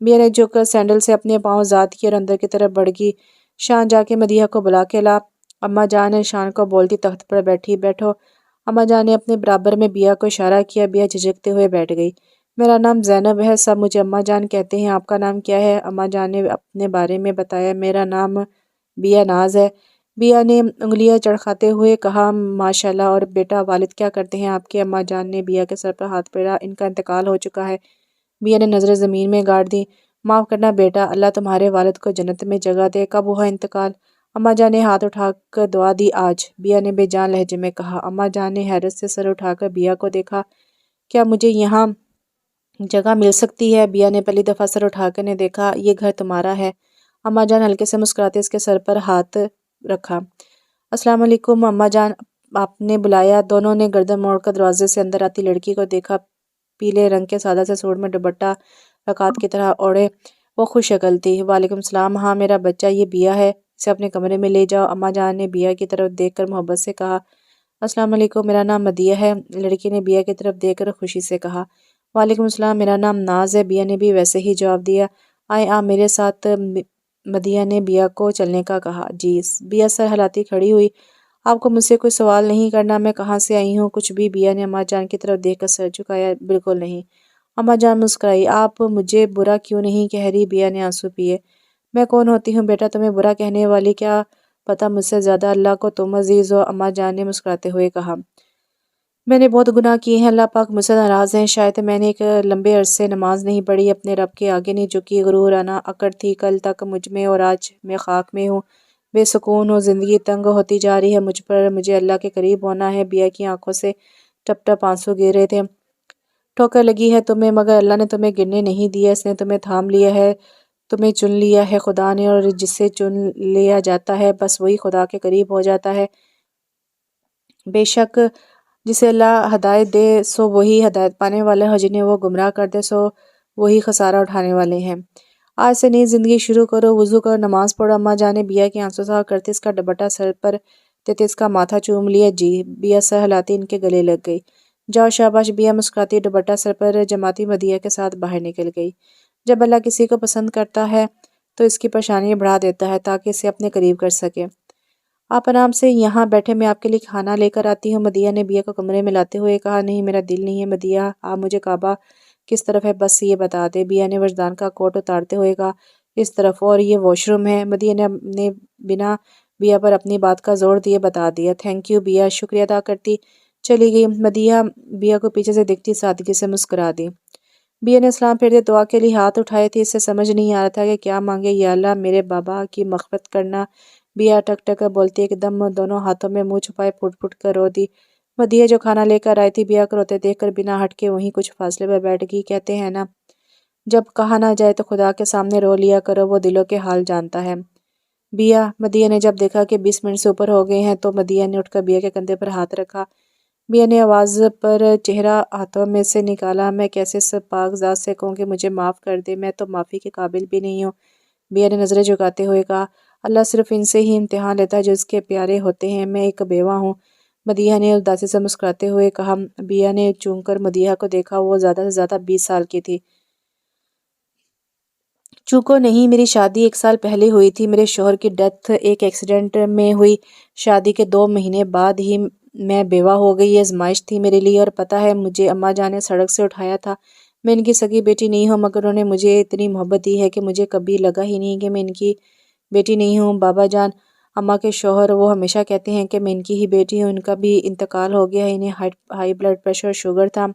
Speaker 1: بیا نے جھک کر سینڈل سے اپنے پاؤں زاد کیے اور اندر کی طرف بڑھ گئی۔ شان جا کے مدیحہ کو بلا کے لا۔ اماں جان نے شان کو بولتی تخت پر بیٹھو۔ اماں جان نے اپنے برابر میں بیا کو اشارہ کیا۔ بیا جھجکتے ہوئے بیٹھ گئی۔ میرا نام زینب ہے، سب مجھے اماں جان کہتے ہیں، آپ کا نام کیا ہے؟ اماں جان نے اپنے بارے میں بتایا۔ میرا نام بیا ناز ہے۔ بیا نے انگلیاں چڑھاتے ہوئے کہا، ماشاءاللہ، اور بیٹا والد کیا کرتے ہیں آپ کے؟ اماں جان نے بیا کے سر پر ہاتھ پھیرا، ان کا انتقال ہو چکا ہے۔ بیا نے نظریں زمین میں گاڑ دی۔ معاف کرنا بیٹا، اللہ تمہارے والد کو جنت میں جگہ دے۔ کب ہوا انتقال؟ اماں جان نے ہاتھ اٹھا کر دعا دی، آج۔ بیا نے بے جان لہجے میں کہا۔ اماں جان نے حیرت سے سر اٹھا کر بیا کو دیکھا، کیا مجھے یہاں جگہ مل سکتی ہے؟ بیا نے پہلی دفعہ سر اٹھا کر نے دیکھا، یہ گھر تمہارا ہے؟ اماں جان ہلکے سے مسکراتے اس کے سر پر ہاتھ رکھا۔ السلام علیکم اماں جان، آپ نے بلایا؟ دونوں نے گردن موڑ کر دروازے سے اندر آتی لڑکی کو دیکھا۔ پیلے رنگ کے سادہ سے سوٹ میں دوپٹہ رکعت کی طرح اوڑھے وہ خوش شکل تھی۔ وعلیکم السلام، ہاں میرا بچہ یہ بیا ہے، اسے اپنے کمرے میں لے جاؤ۔ اماں جان نے بیا کی طرف دیکھ کر محبت سے کہا۔ السلام علیکم، میرا نام مدیحہ ہے، لڑکی نے بیا کی طرف دیکھ کر خوشی سے کہا۔ وعلیکم السلام، میرا نام ناز ہے، بیا نے بھی ویسے ہی جواب دیا۔ آئیں آپ میرے ساتھ، مدیحہ نے بیا کو چلنے کا کہا۔ جی۔ بیا سر ہلاتی کھڑی ہوئی۔ آپ کو مجھ سے کوئی سوال نہیں کرنا، میں کہاں سے آئی ہوں؟ کچھ بھی؟ بیا نے اماں جان کی طرف دیکھ کر سر جھکایا۔ بالکل نہیں۔ اماں جان مسکرائی۔ آپ مجھے برا کیوں نہیں کہہ رہی؟ بیا نے آنسو پیے۔ میں کون ہوتی ہوں بیٹا تمہیں برا کہنے والی؟ کیا پتہ مجھ سے زیادہ اللہ کو تم عزیز ہو، اماں جان نے مسکراتے ہوئے کہا۔ میں نے بہت گناہ کیے ہیں، اللہ پاک مجھ سے ناراض ہیں، شاید میں نے ایک لمبے عرصے نماز نہیں پڑھی، اپنے رب کے آگے نہیں جھکی، غرور آنا اکڑ تھی کل تک مجھ میں، اور آج میں خاک میں ہوں، بے سکون ہوں، زندگی تنگ ہوتی جا رہی ہے مجھ پر، مجھے اللہ کے قریب ہونا ہے۔ بیا کی آنکھوں سے ٹپ ٹپ آنسو گر رہے تھے۔ ٹھوکر لگی ہے تمہیں، مگر اللہ نے تمہیں گرنے نہیں دیا، اس نے تمہیں تھام لیا ہے، تمہیں چن لیا ہے خدا نے، اور جسے چن لیا جاتا ہے بس وہی خدا کے قریب ہو جاتا ہے۔ بے شک جسے اللہ ہدایت دے سو وہی ہدایت پانے والا ہے، جنہیں وہ گمراہ کر دے سو وہی خسارہ اٹھانے والے ہیں۔ آج سے نئی زندگی شروع کرو، وضو کرو، نماز پڑھو۔ اماں جان نے بیا کی آنسوں صاف کرتے اس کا دوپٹہ سر پر دیتے اس کا ماتھا چوم لیا۔ جی۔ بیا سر ہلاتی ان کے گلے لگ گئی۔ جاؤ شاباش، بیا مسکراتی دوپٹہ سر پر جماتی مدیحہ کے ساتھ باہر نکل گئی۔ جب اللہ کسی کو پسند کرتا ہے تو اس کی پریشانیاں بڑھا دیتا ہے تاکہ اسے اپنے قریب کر سکے۔ آپ آرام سے یہاں بیٹھے، میں آپ کے لیے کھانا لے کر آتی ہوں، مدیحہ نے بیا کو کمرے میں لاتے ہوئے کہا۔ نہیں، میرا دل نہیں ہے مدیحہ، آپ مجھے کعبہ کس طرف ہے بس یہ بتا دے، بیا نے وجدان کا کوٹ اتارتے ہوئے کہا۔ اس طرف، اور یہ واش روم ہے، مدیحہ نے بنا بیا پر اپنی بات کا زور دیے بتا دیا۔ تھینک یو بیا، شکریہ ادا کرتی چلی گئی۔ مدیحہ بیا کو پیچھے سے دیکھتی سادگی سے مسکرا دی۔ بیا نے سلام پھیرتے دعا کے لیے ہاتھ اٹھائے تھے، اسے سمجھ نہیں آ رہا تھا کہ کیا مانگے۔ یا اللہ میرے بابا کی مغفرت کرنا، بیا ٹک ٹک کر بولتی ایک دم دونوں ہاتھوں میں منہ چھپائے پھٹ پھٹ کر رو دی۔ مدیحہ جو کھانا لے کر آئی تھی بیا کو روتے دیکھ کر بنا ہٹ کے وہیں کچھ فاصلے پر بیٹھ گئی۔ کہتے ہیں نا، جب کہا نہ جائے تو خدا کے سامنے رو لیا کرو، وہ دلوں کے حال جانتا ہے۔ بیا، مدیحہ نے جب دیکھا کہ 20 منٹ سے اوپر ہو گئے ہیں تو مدیحہ نے اٹھ کر بیا کے کندھے پر ہاتھ رکھا۔ بیا نے آواز پر چہرہ ہاتھوں میں سے نکالا، میں کیسے اس پاک ذات سے کہوں کہ مجھے معاف کر دے، میں تو معافی کے قابل بھی نہیں ہوں۔ بیا نے نظریں جھکاتے ہوئے کہا، اللہ صرف ان سے ہی امتحان لیتا ہے جو اس کے پیارے ہوتے ہیں، میں ایک بیوہ ہوں۔ مدیحہ نے اداسی سے مسکراتے ہوئے کہا۔ بیا نے چونک کر مدیحہ کو دیکھا، وہ زیادہ سے زیادہ 20 سال کی تھی۔ چونکو نہیں، میری شادی 1 سال پہلے ہوئی تھی، میرے شوہر کی ڈیتھ ایک ایکسیڈنٹ میں ہوئی، شادی کے 2 مہینے بعد ہی میں بیوہ ہو گئی۔ یہ آزمائش تھی میرے لیے، اور پتہ ہے مجھے اماں جان نے سڑک سے اٹھایا تھا۔ میں ان کی سگی بیٹی نہیں ہوں، مگر انہوں نے مجھے اتنی محبت دی ہے کہ مجھے کبھی لگا ہی نہیں کہ میں ان کی بیٹی نہیں ہوں۔ بابا جان، اماں کے شوہر، وہ ہمیشہ کہتے ہیں کہ میں ان کی ہی بیٹی ہوں، ان کا بھی انتقال ہو گیا ہے، انہیں ہائی بلڈ پریشر اور شوگر تھا۔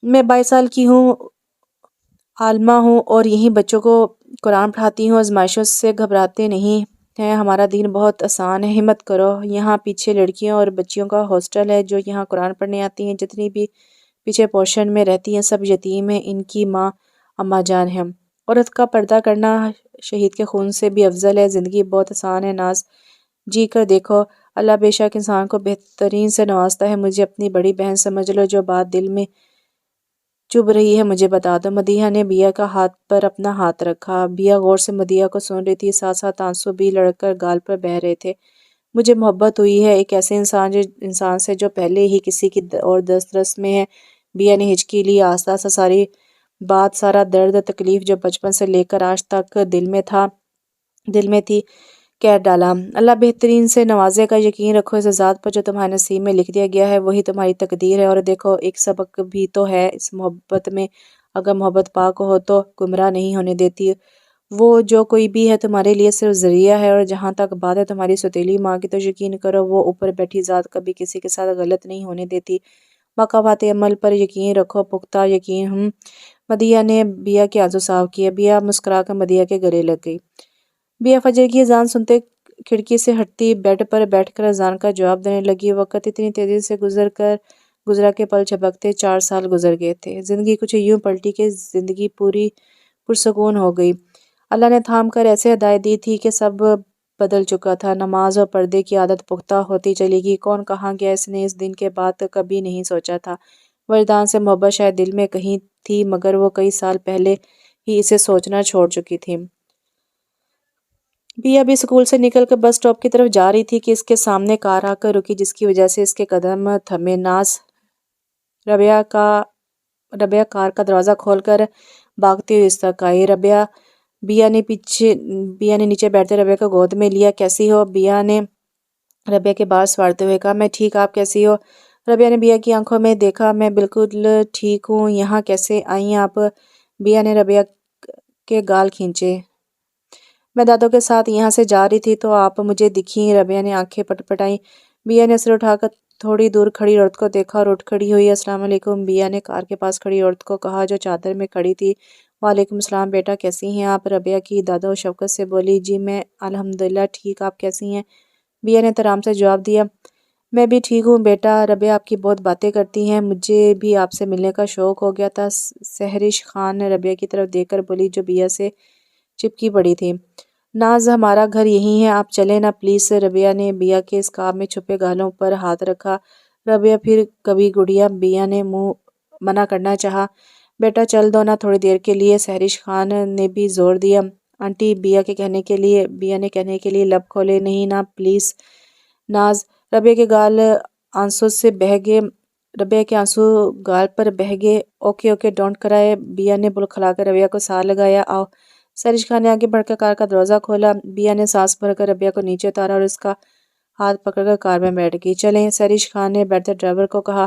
Speaker 1: میں 22 سال کی ہوں، عالمہ ہوں، اور یہیں بچوں کو قرآن پڑھاتی ہوں۔ آزمائشوں سے گھبراتے نہیں ہیں، ہمارا دین بہت آسان ہے، ہمت کرو۔ یہاں پیچھے لڑکیوں اور بچیوں کا ہاسٹل ہے جو یہاں قرآن پڑھنے آتی ہیں، جتنی بھی پیچھے پورشن میں رہتی ہیں سب یتیم ہیں، ان کی ماں اماں جان ہیں۔ عورت کا پردہ کرنا شہید کے خون سے بھی افضل ہے، زندگی بہت آسان ہے ناز، جی کر دیکھو، اللہ بے شک انسان کو بہترین سے نوازتا ہے۔ مجھے اپنی بڑی بہن سمجھ لو، جو بات دل میں چبھ رہی ہے مجھے بتا دو۔ مدیحہ نے بیا کا ہاتھ پر اپنا ہاتھ رکھا۔ بیا غور سے مدیحہ کو سن رہی تھی، ساتھ ساتھ آنسو بھی لڑک کر گال پر بہہ رہے تھے۔ مجھے محبت ہوئی ہے ایک ایسے انسان سے جو پہلے ہی کسی کی اور دست رس میں ہے۔ بیا نے ہچکی لی، آہستہ آہستہ ساری بات سارا درد تکلیف جو بچپن سے لے کر آج تک دل میں تھی کہہ ڈالا۔ اللہ بہترین سے نوازے گا، یقین رکھو اس ذات پر جو تمہارے نصیب میں لکھ دیا گیا ہے وہی تمہاری تقدیر ہے۔ اور دیکھو ایک سبق بھی تو ہے اس محبت میں، اگر محبت پاک ہو تو گمراہ نہیں ہونے دیتی۔ وہ جو کوئی بھی ہے تمہارے لیے صرف ذریعہ ہے، اور جہاں تک بات ہے تمہاری سوتیلی ماں کی تو یقین کرو وہ اوپر بیٹھی ذات کبھی کسی کے ساتھ غلط نہیں ہونے دیتی۔ مقامات عمل پر یقین رکھو، پختہ یقین۔ مدیحہ نے بیا کے آنسو صاف کیے۔ بیا مسکرا کر مدیحہ کے گلے لگ گئی۔ بیا فجر کی اذان سنتے کھڑکی سے ہٹتی، بیڈ پر بیٹھ کر اذان کا جواب دینے لگی۔ وقت اتنی تیزی سے گزرا کہ پل جھپکتے 4 سال گزر گئے تھے۔ زندگی کچھ یوں پلٹی کہ زندگی پوری پرسکون ہو گئی۔ اللہ نے تھام کر ایسے ہدایت دی تھی کہ سب بدل چکا تھا۔ نماز اور پردے کی عادت پختہ ہوتی چلی گئی۔ کون کہاں گیا، اس نے اس دن کے بعد کبھی نہیں سوچا تھا۔ وجدان سے محبت شاید دل میں کہیں تھی، مگر وہ کئی سال پہلے ہی اسے سوچنا چھوڑ چکی تھی۔ بیا بھی اسکول سے نکل کر بس اسٹاپ کی طرف جا رہی تھی کہ اس کے سامنے کار آ کر رکی، جس کی وجہ سے اس کے قدم تھمے۔ ناز ربیہ کار کا دروازہ کھول کر بھاگتی ہوئی اس تک آئی۔ بیا نے نیچے بیٹھتے ربیہ کو گود میں لیا۔ کیسی ہو؟ بیا نے ربیہ کے بال سنوارتے ہوئے کہا۔ میں ٹھیک، آپ کیسی ہو؟ ربیہ نے بیا کی آنکھوں میں دیکھا۔ میں بالکل ٹھیک ہوں۔ یہاں کیسے آئیں آپ؟ بیا نے ربیہ کے گال کھینچے۔ میں دادوں کے ساتھ یہاں سے جا رہی تھی تو آپ مجھے دکھیں۔ ربیہ نے آنکھیں پٹپٹائیں۔ بیا نے سر اٹھا کر تھوڑی دور کھڑی عورت کو دیکھا اور اٹھ کھڑی ہوئی۔ السلام علیکم، بیا نے کار کے پاس کھڑی عورت کو کہا جو چادر میں کھڑی تھی۔ وعلیکم السلام بیٹا، کیسی ہیں آپ؟ ربیہ کی دادو شفقت سے بولی۔ جی میں الحمدللہ ٹھیک، آپ کیسی ہیں؟ بیا نے احترام سے جواب دیا۔ میں بھی ٹھیک ہوں بیٹا، ربیہ آپ کی بہت باتیں کرتی ہیں، مجھے بھی آپ سے ملنے کا شوق ہو گیا تھا۔ سحرش خان ربیہ کی طرف دیکھ کر بولی جو بیا سے چپکی پڑی تھی۔ ناز ہمارا گھر یہیں ہے، آپ چلیں نا پلیز۔ ربیہ نے بیا کے اسکارف میں چھپے گالوں پر ہاتھ رکھا۔ ربیہ پھر کبھی گڑیا، بیا نے منع کرنا چاہا۔ بیٹا چل دو نا تھوڑی دیر کے لیے، سحرش خان نے بھی زور دیا۔ آنٹی، بیا نے کہنے کے لیے لب کھولے۔ نہیں نا پلیز ناز۔ ربیہ کے آنسو گال پر بہہ گئے۔ اوکے ڈونٹ کرائے، بیا نے بل کھلا کر ربیہ کو ساتھ لگایا۔ آؤ۔ سحرش خان نے آگے بڑھ کر کار کا دروازہ کھولا۔ بیا نے سانس بھر کر ربیہ کو نیچے اتارا اور اس کا ہاتھ پکڑ کر کار میں بیٹھ گئی۔ چلیں، سحرش خان نے بیٹھتے ڈرائیور کو کہا۔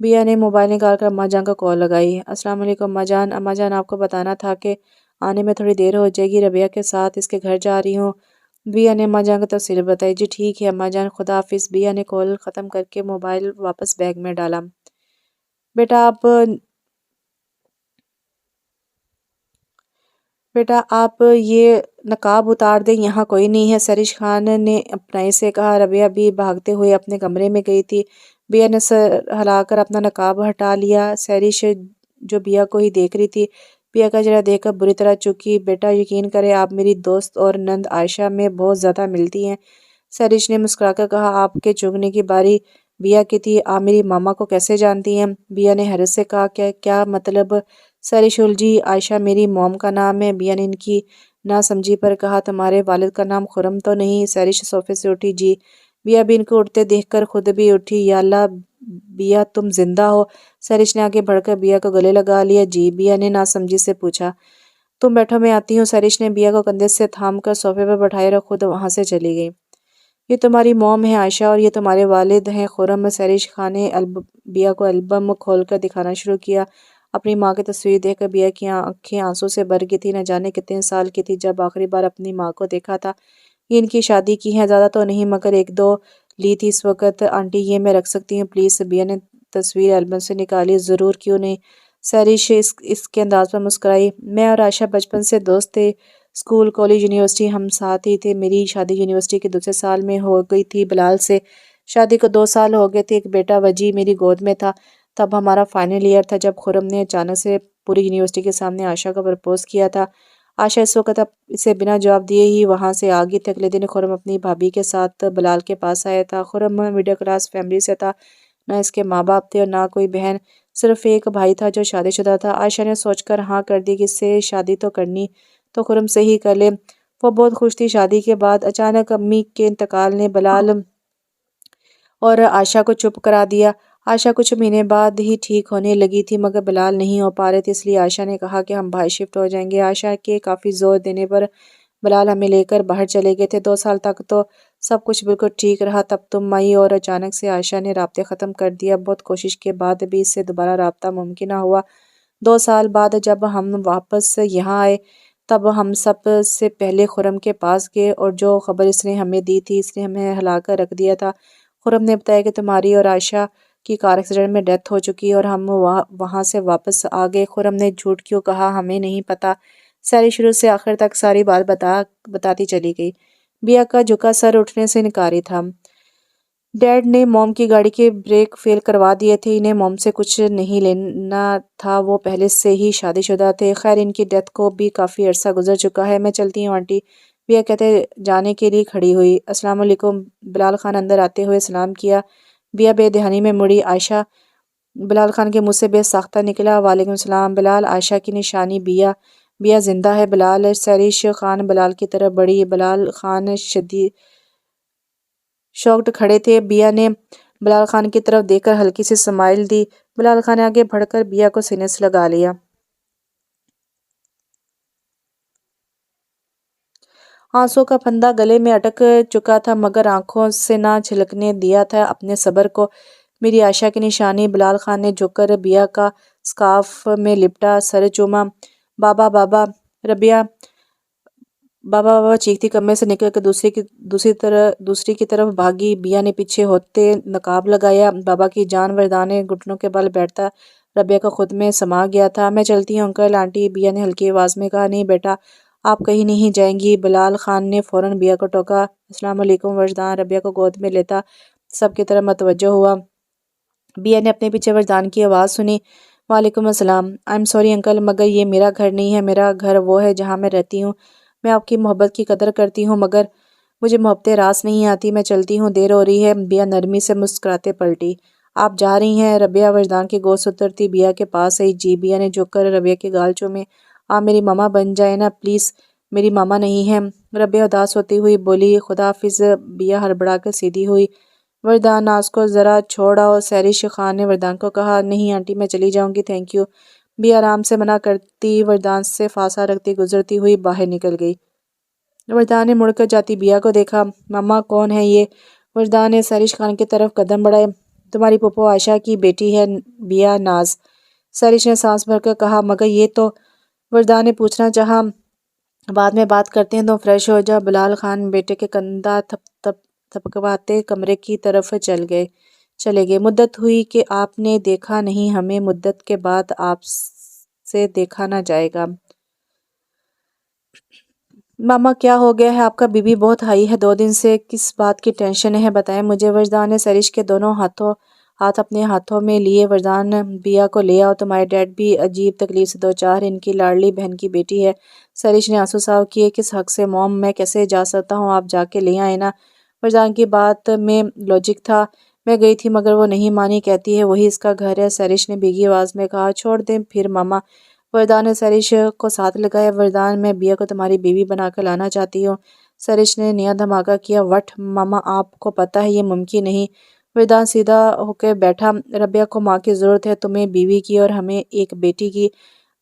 Speaker 1: بیا نے موبائل نکال کر اماں جان کو کال لگائی۔ السلام علیکم اماں جان، آپ کو بتانا تھا کہ آنے میں تھوڑی دیر ہو جائے گی، ربیہ کے ساتھ اس کے گھر جا رہی ہوں۔ بیا نے اماں جان کو تفصیل بتائی۔ جی ٹھیک ہے اماں جان، خدا حافظ۔ بیا نے کال ختم کر کے موبائل واپس بیگ میں ڈالا۔ بیٹا آپ یہ نقاب اتار دیں، یہاں کوئی نہیں ہے، سحرش خان نے اپنائی سے کہا۔ ربیہ بھی بھاگتے ہوئے اپنے کمرے میں گئی تھی۔ بیا نے سر ہلا کر اپنا نقاب ہٹا لیا۔ سحرش جو بیا کو ہی دیکھ رہی تھی، بیا کا چہرہ دیکھ کر بری طرح چکی۔ بیٹا یقین کریں، آپ میری دوست اور نند عائشہ میں بہت زیادہ ملتی ہیں۔ سحرش نے مسکرا کر کہا۔ آپ کے چگنے کی باری بیا کی تھی، آپ میری ماما کو کیسے جانتی ہیں؟ بیا نے حیرت سے کہا۔ کیا مطلب؟ سحرش الجھی۔ عائشہ میری موم کا نام ہے، بیا نے ان کی نہ سمجھی پر کہا۔ تمہارے والد کا نام خرم تو نہیں؟ سحرش صوفے سے اٹھی۔ جی۔ بیا بھی ان کو اٹھتے دیکھ کر خود بھی اٹھی۔ یا اللہ بیا تم زندہ ہو؟ سحرش نے آگے بڑھ کر بیا کو گلے لگا لیا۔ جی، بیا نے ناسمجھی سے پوچھا۔ تم بیٹھو میں آتی ہوں۔ سحرش نے بیا کو کندھے سے تھام کر صوفے پر بٹھائے اور خود وہاں سے چلی گئی۔ یہ تمہاری موم ہے عائشہ اور یہ تمہارے والد ہیں خرم۔ سحرش خان نے بیا کو البم کھول کر دکھانا شروع کیا۔ اپنی ماں کی تصویر دیکھ کر بیا کی آنکھیں آنسو سے بھر گئی تھی۔ نہ جانے کتنے سال کی تھی جب آخری بار اپنی ماں کو دیکھا تھا۔ یہ ان کی شادی کی ہیں، زیادہ تو نہیں مگر 1-2 لی تھی اس وقت۔ آنٹی یہ میں رکھ سکتی ہوں پلیز؟ بیا نے تصویر البم سے نکالی۔ ضرور، کیوں نہیں؟ سحرش اس کے انداز پر مسکرائی۔ میں اور عائشہ بچپن سے دوست تھے، اسکول، کالج، یونیورسٹی ہم ساتھ ہی تھے۔ میری شادی یونیورسٹی کے دوسرے سال میں ہو گئی تھی بلال سے۔ شادی کو 2 سال ہو گئے تھے۔ ایک بیٹا وجی میری گود میں تھا۔ تب ہمارا فائنل ایئر تھا جب خرم نے اچانک سے پوری یونیورسٹی کے سامنے عائشہ کو پرپوز کیا تھا۔ عائشہ اس وقت اسے بنا جواب دیے ہی وہاں سے آ گئی تھی۔ اگلے دن خرم اپنی بھابھی کے ساتھ بلال کے پاس آیا تھا۔ خرم میڈل کلاس فیملی سے تھا، نہ اس کے ماں باپ تھے اور نہ کوئی بہن، صرف ایک بھائی تھا جو شادی شدہ تھا۔ عائشہ نے سوچ کر ہاں کر دی کہ اس سے شادی تو کرنی تو خرم سے ہی کر لے۔ وہ بہت خوش تھی۔ شادی کے بعد اچانک امی کے انتقال نے بلال اور عائشہ کو چپ کرا دیا۔ عائشہ کچھ مہینے بعد ہی ٹھیک ہونے لگی تھی مگر بلال نہیں ہو پا رہے تھے، اس لیے عائشہ نے کہا کہ ہم باہر شفٹ ہو جائیں گے۔ عائشہ کے کافی زور دینے پر بلال ہمیں لے کر باہر چلے گئے تھے۔ 2 سال تک تو سب کچھ بالکل ٹھیک رہا، تب تم آئی اور اچانک سے عائشہ نے رابطے ختم کر دیا۔ بہت کوشش کے بعد بھی اس سے دوبارہ رابطہ ممکن نہ ہوا۔ 2 سال بعد جب ہم واپس یہاں آئے تب ہم سب سے پہلے خرم کے پاس گئے اور جو خبر اس نے ہمیں دی تھی اس نے ہمیں ہلا کر رکھ دیا تھا۔ خرم نے بتایا کہ تمہاری اور عائشہ کی کار ایکسیڈنٹ میں ڈیتھ ہو چکی اور ہم وہاں سے واپس آ گئے۔ خرم نے جھوٹ کیوں کہا ہمیں نہیں پتا۔ سیری شروع سے آخر تک ساری بات بتاتی چلی گئی۔ بیا کا جھکا سر اٹھنے سے انکاری تھا۔ ڈیڈ نے موم کی گاڑی کے بریک فیل کروا دیے تھے، انہیں موم سے کچھ نہیں لینا تھا، وہ پہلے سے ہی شادی شدہ تھے۔ خیر ان کی ڈیتھ کو بھی کافی عرصہ گزر چکا ہے، میں چلتی ہوں آنٹی، بیا کہتے جانے کے لیے کھڑی ہوئی۔ السلام علیکم، بلال خان اندر آتے ہوئے سلام کیا۔ بیا بے دہانی میں مڑی۔ عائشہ؟ بلال خان کے منہ سے بے ساختہ نکلا۔ وعلیکم السلام بلال۔ عائشہ کی نشانی بیا؟ بیا زندہ ہے بلال؟ سیریش خان بلال کی طرف بڑھی۔ بلال خان شدید شاکڈ کھڑے تھے۔ بیا نے بلال خان کی طرف دیکھ کر ہلکی سی سمائل دی۔ بلال خان نے آگے بڑھ کر بیا کو سینے سے لگا لیا۔ آنسوں کا پھندہ گلے میں اٹک چکا تھا مگر آنکھوں سے نہ چھلکنے دیا تھا اپنے صبر کو۔ میری عائشہ کی نشانی؟ بلال خان نے جھک کر بیا کا سکارف میں لپٹا، سر چوما۔ بابا بابا ربیہ بابا بابا چیختی کمرے سے نکل کر دوسری کی طرف بھاگی۔ بیا نے پیچھے ہوتے نقاب لگایا۔ بابا کی جان وردان نے گھٹنوں کے بل بیٹھتا ربیہ کا خود میں سما گیا تھا۔ میں چلتی ہوں انکل آنٹی، بیا نے ہلکی آواز میں کہا۔ نہیں بیٹا، آپ کہیں نہیں جائیں گی، بلال خان نے فوراً بیا کو ٹوکا۔ السلام علیکم وجدان ربیہ کو گود میں لیتا سب کی طرف متوجہ ہوا۔ بیا نے اپنے پیچھے وجدان کی آواز سنی۔ وعلیکم السلام، آئی ایم سوری انکل مگر یہ میرا گھر نہیں ہے، میرا گھر وہ ہے جہاں میں رہتی ہوں۔ میں آپ کی محبت کی قدر کرتی ہوں مگر مجھے محبتیں راس نہیں آتی، میں چلتی ہوں، دیر ہو رہی ہے۔ بیا نرمی سے مسکراتے پلٹی۔ آپ جا رہی ہیں؟ ربیہ وجدان کی گود سے اترتی بیا کے پاس آئی۔ جی، بیا نے جھک کر ربیہ کے گال چومے۔ آپ میری ماما بن جائیں نا پلیز۔ میری ماما نہیں ہے، ربیہ اداس ہوتی ہوئی بولی۔ خدا حافظ، بیا ہڑبڑا کر سیدھی ہوئی۔ وردان ناز کو ذرا چھوڑ آؤ، سیریش خان نے وردان کو کہا۔ نہیں آنٹی میں چلی جاؤں گی، تھینک یو، بیا آرام سے منع کرتی وردان سے فاصلہ رکھتی گزرتی ہوئی باہر نکل گئی۔ وردان نے مڑ کر جاتی بیا کو دیکھا۔ ماما کون ہے یہ؟ وردان نے سیریش خان کی طرف قدم بڑھائے۔ تمہاری پھوپھو عائشہ کی بیٹی ہے بیا ناز، سیریش نے سانس بھر کر کہا۔ مگر یہ تو، وردان نے پوچھنا چاہا۔ بعد میں بات کرتے ہیں، تم فریش ہو جاؤ۔ بلال خان بیٹے کے کندھا تھپکواتے کمرے کی طرف چلے گئے۔ مدت ہوئی کہ آپ نے دیکھا نہیں ہمیں، مدت کے بعد آپ سے دیکھا نہ جائے گا۔ ماما کیا ہو گیا ہے آپ کا؟ بی پی بہت ہائی ہے 2 دن سے، کس بات کی ٹینشن ہے بتائیں مجھے۔ وجدان نے سیریش کے دونوں ہاتھ اپنے ہاتھوں میں لیے۔ وجدان بیا کو لے آؤ، تمہارے ڈیڈ بھی عجیب تکلیف سے دوچار، ان کی لاڈلی بہن کی بیٹی ہے۔ سیریش نے آنسو صاف کیے۔ کس حق سے موم، میں کیسے جا سکتا ہوں، آپ جا کے لے آئیں نا۔ وجدان کی بات میں لاجک تھا۔ میں گئی تھی مگر وہ نہیں مانی، کہتی ہے وہی اس کا گھر ہے۔ سیریش نے بھیگی آواز میں کہا۔ چھوڑ دیں پھر ماما، وردان نے سیریش کو ساتھ لگایا۔ وردان میں بیا کو تمہاری بیوی بنا کر لانا چاہتی ہوں۔ سیریش نے نیا دھماکہ کیا۔ وٹ ماما، آپ کو پتہ ہے یہ ممکن نہیں۔ وردان سیدھا ہو کے بیٹھا۔ ربیہ کو ماں کی ضرورت ہے، تمہیں بیوی کی اور ہمیں ایک بیٹی کی۔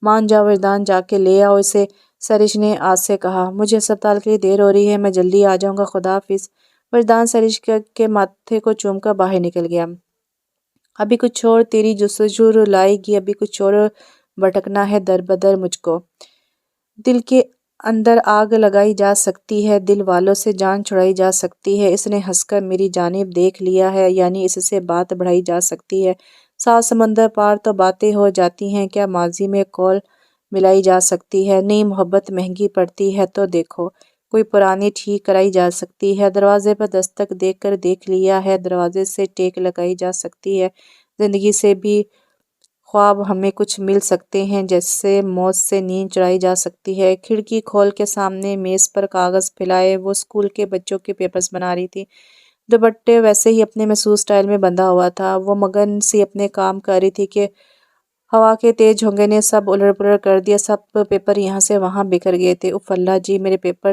Speaker 1: مان جاؤ وردان، جا کے لے آؤ اسے، سیریش نے آج سے کہا۔ مجھے ہسپتال کے لیے دیر ہو رہی ہے، میں جلدی آ جاؤں گا، خدا حافظ۔ وردان سیریش کے ماتھے کو چوم کر باہر نکل گیا۔ ابھی کچھ اور تیری جستجو رلائے گی، ابھی کچھ اور بھٹکنا ہے در بدر مجھ کو۔ دل کے اندر آگ لگائی جا سکتی ہے، دل والوں سے جان چھڑائی جا سکتی ہے، اس نے ہنس کر میری جانب دیکھ لیا ہے، یعنی اس سے بات بڑھائی جا سکتی ہے، 7 سمندر پار تو باتیں ہو جاتی ہیں، کیا ماضی میں قول ملائی جا سکتی ہے؟ نئی محبت مہنگی پڑتی ہے تو دیکھو، کوئی پرانی ٹھیک کرائی جا سکتی ہے، دروازے پر دستک دے کر دیکھ لیا ہے، دروازے سے ٹیک لگائی جا سکتی ہے، زندگی سے بھی خواب ہمیں کچھ مل سکتے ہیں، جیسے موت سے نیند چڑھائی جا سکتی ہے۔ کھڑکی کھول کے سامنے میز پر کاغذ پھیلائے وہ اسکول کے بچوں کے پیپرز بنا رہی تھی۔ دوپٹے ویسے ہی اپنے مخصوص سٹائل میں بندھا ہوا تھا۔ وہ مگن سی اپنے کام کر رہی تھی کہ ہوا کے تیز جھونکے نے سب الٹ پلٹ کر دیا، سب پیپر یہاں سے وہاں بکھر گئے تھے۔ اف اللہ جی، میرے پیپر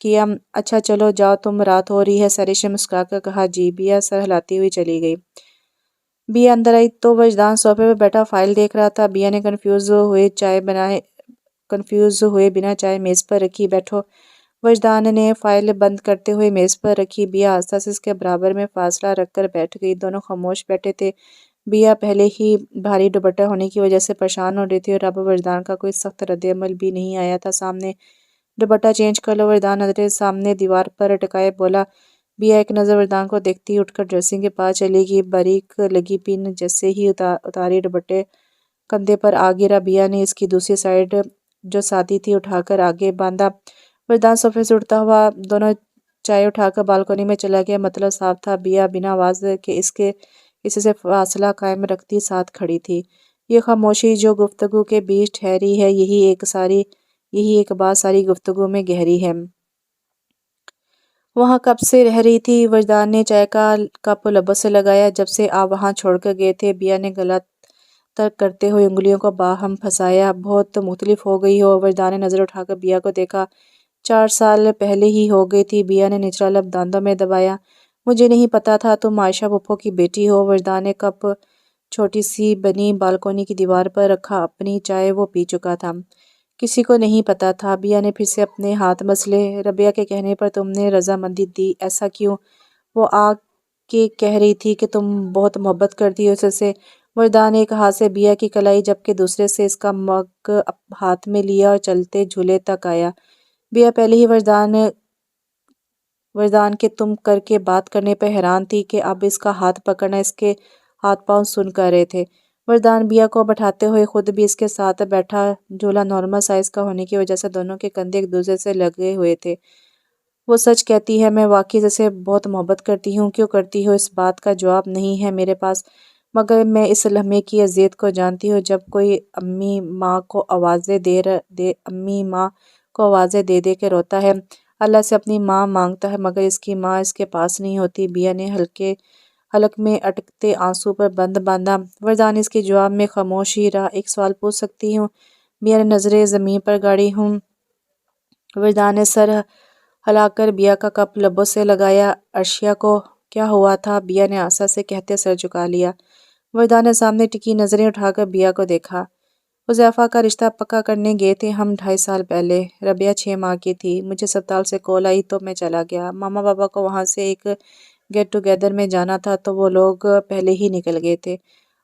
Speaker 1: کیا۔ اچھا چلو جاؤ تم، رات ہو رہی ہے، سریش نے مسکرا کر کہا۔ جی، بیا سر ہلاتی ہوئی چلی گئی۔ بیا اندر آئی تو وجدان صوفے پہ بیٹھا فائل دیکھ رہا تھا۔ بیا نے کنفیوز ہوئے بنا چائے میز پر رکھی۔ بیٹھو۔ وجدان نے فائل بند کرتے ہوئے میز پر رکھی۔ بیا آہستہ سے اس کے برابر میں فاصلہ رکھ کر بیٹھ گئی۔ دونوں خاموش بیٹھے تھے۔ بیا پہلے ہی بھاری دوپٹہ ہونے کی وجہ سے پریشان ہو رہی تھی اور اب وجدان کا کوئی سخت رد عمل بھی نہیں آیا تھا۔ سامنے دوپٹہ چینج کر لو۔ وجدان نظریں سامنے دیوار پر ٹکائے بولا۔ بیا ایک نظر وجدان کو دیکھتی ہی اٹھ کر ڈریسنگ کے پاس چلی گئی۔ باریک لگی پن جیسے ہی اتاری، دوپٹے کندھے پر آ گرا۔ بیا نے اس کی دوسری سائیڈ جو سادھی تھی اٹھا کر آگے باندھا۔ وجدان صوفے سے اٹھتا ہوا دونوں چائے اٹھا کر بالکونی میں چلا گیا۔ مطلب صاف تھا، بیا بنا آواز کے کسی سے فاصلہ قائم رکھتی ساتھ کھڑی تھی۔ یہ خاموشی جو گفتگو کے بیچ ٹھہری ہے، یہی ایک بات ساری گفتگو میں گہری ہے۔ وہاں کب سے رہ رہی تھی؟ وجدان نے چائے کا کپ لبوں سے لگایا۔ جب سے آپ وہاں چھوڑ کر گئے تھے، بیا نے گلا تر کرتے ہوئے انگلیوں کو باہم پھنسایا۔ بہت مختلف ہو گئی ہو۔ وجدان نے نظر اٹھا کر بیا کو دیکھا۔ 4 سال پہلے ہی ہو گئی تھی۔ بیا نے نچلا لب دانتوں میں دبایا۔ مجھے نہیں پتا تھا تم عائشہ پھپھو کی بیٹی ہو۔ وجدان نے کپ چھوٹی سی بنی بالکونی کی دیوار پر رکھا۔ اپنی چائے وہ پی چکا تھا۔ کسی کو نہیں پتا تھا۔ بیا نے پھر سے اپنے ہاتھ مسلے۔ ربیہ کے کہنے پر تم نے رضامندی دی، ایسا کیوں؟ وہ آ کے کہہ رہی تھی کہ تم بہت محبت کرتی ہو اس سے۔ وجدان نے ایک ہاتھ سے بیا کی کلائی جبکہ دوسرے سے اس کا مگ ہاتھ میں لیا اور چلتے جھولے تک آیا۔ بیا پہلے ہی وجدان کے تم کر کے بات کرنے پر حیران تھی کہ اب اس کا ہاتھ پکڑنا اس کے ہاتھ پاؤں سن کر رہے تھے۔ وجدان بیا کو بٹھاتے ہوئے خود بھی اس کے ساتھ بیٹھا۔ جھولا نارمل سائز کا ہونے کی وجہ سے دونوں کے کندھے ایک دوسرے سے لگے ہوئے تھے۔ وہ سچ کہتی ہے، میں واقعی اسے بہت محبت کرتی ہوں۔ کیوں کرتی ہو؟ اس بات کا جواب نہیں ہے میرے پاس، مگر میں اس لمحے کی اذیت کو جانتی ہوں جب کوئی امی ماں کو آوازیں دے دے کے روتا ہے، اللہ سے اپنی ماں مانگتا ہے، مگر اس کی ماں اس کے پاس نہیں ہوتی۔ بیا نے حلق میں اٹکتے آنسو پر بند باندھا۔ وجدان اس کے جواب میں خاموش ہی رہا۔ ایک سوال پوچھ سکتی ہوں؟ بیا نے نظریں زمین پر گاڑی۔ ہوں۔ وجدان نے سر ہلا کر بیا کا کپ لبوں سے لگایا۔ عرشیہ کو کیا ہوا تھا؟ بیا نے آہستہ سے کہتے سر جھکا لیا۔ وجدان نے سامنے ٹکی نظریں اٹھا کر بیا کو دیکھا۔ حذیفہ کا رشتہ پکا کرنے گئے تھے ہم 2.5 سال پہلے۔ ربیہ 6 ماہ کی تھی۔ مجھے اسپتال سے کال آئی تو میں چلا گیا۔ ماما پاپا کو وہاں سے ایک گیٹ ٹوگیدر میں جانا تھا تو وہ لوگ پہلے ہی نکل گئے تھے۔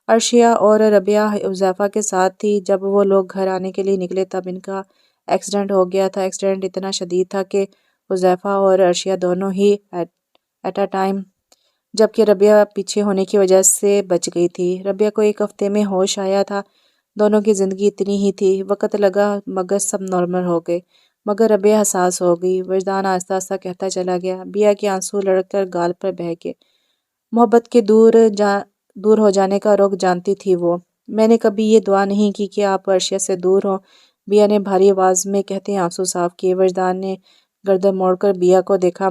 Speaker 1: عرشیہ اور ربیہ حذیفہ کے ساتھ تھی۔ جب وہ لوگ گھر آنے کے لیے نکلے تب ان کا ایکسیڈنٹ ہو گیا تھا۔ ایکسیڈنٹ اتنا شدید تھا کہ حذیفہ اور عرشیہ دونوں ہی ایٹ اے ٹائم، جبکہ ربیہ پیچھے ہونے کی وجہ سے بچ گئی تھی۔ ربیہ کو 1 ہفتے میں ہوش آیا تھا۔ دونوں کی زندگی اتنی ہی تھی۔ وقت لگا مگر سب نارمل ہو گئے، مگر ربیہ حساس ہو گئی۔ وجدان آہستہ آہستہ کہتا چلا گیا۔ بیا کے آنسو لڑک کر گال پر بہہ گئے۔ محبت کے دور ہو جانے کا رخ جانتی تھی وہ۔ میں نے کبھی یہ دعا نہیں کی کہ آپ عرشیہ سے دور ہوں، بیا نے بھاری آواز میں کہتے آنسو صاف کیے۔ وجدان نے گردن موڑ کر بیا کو دیکھا۔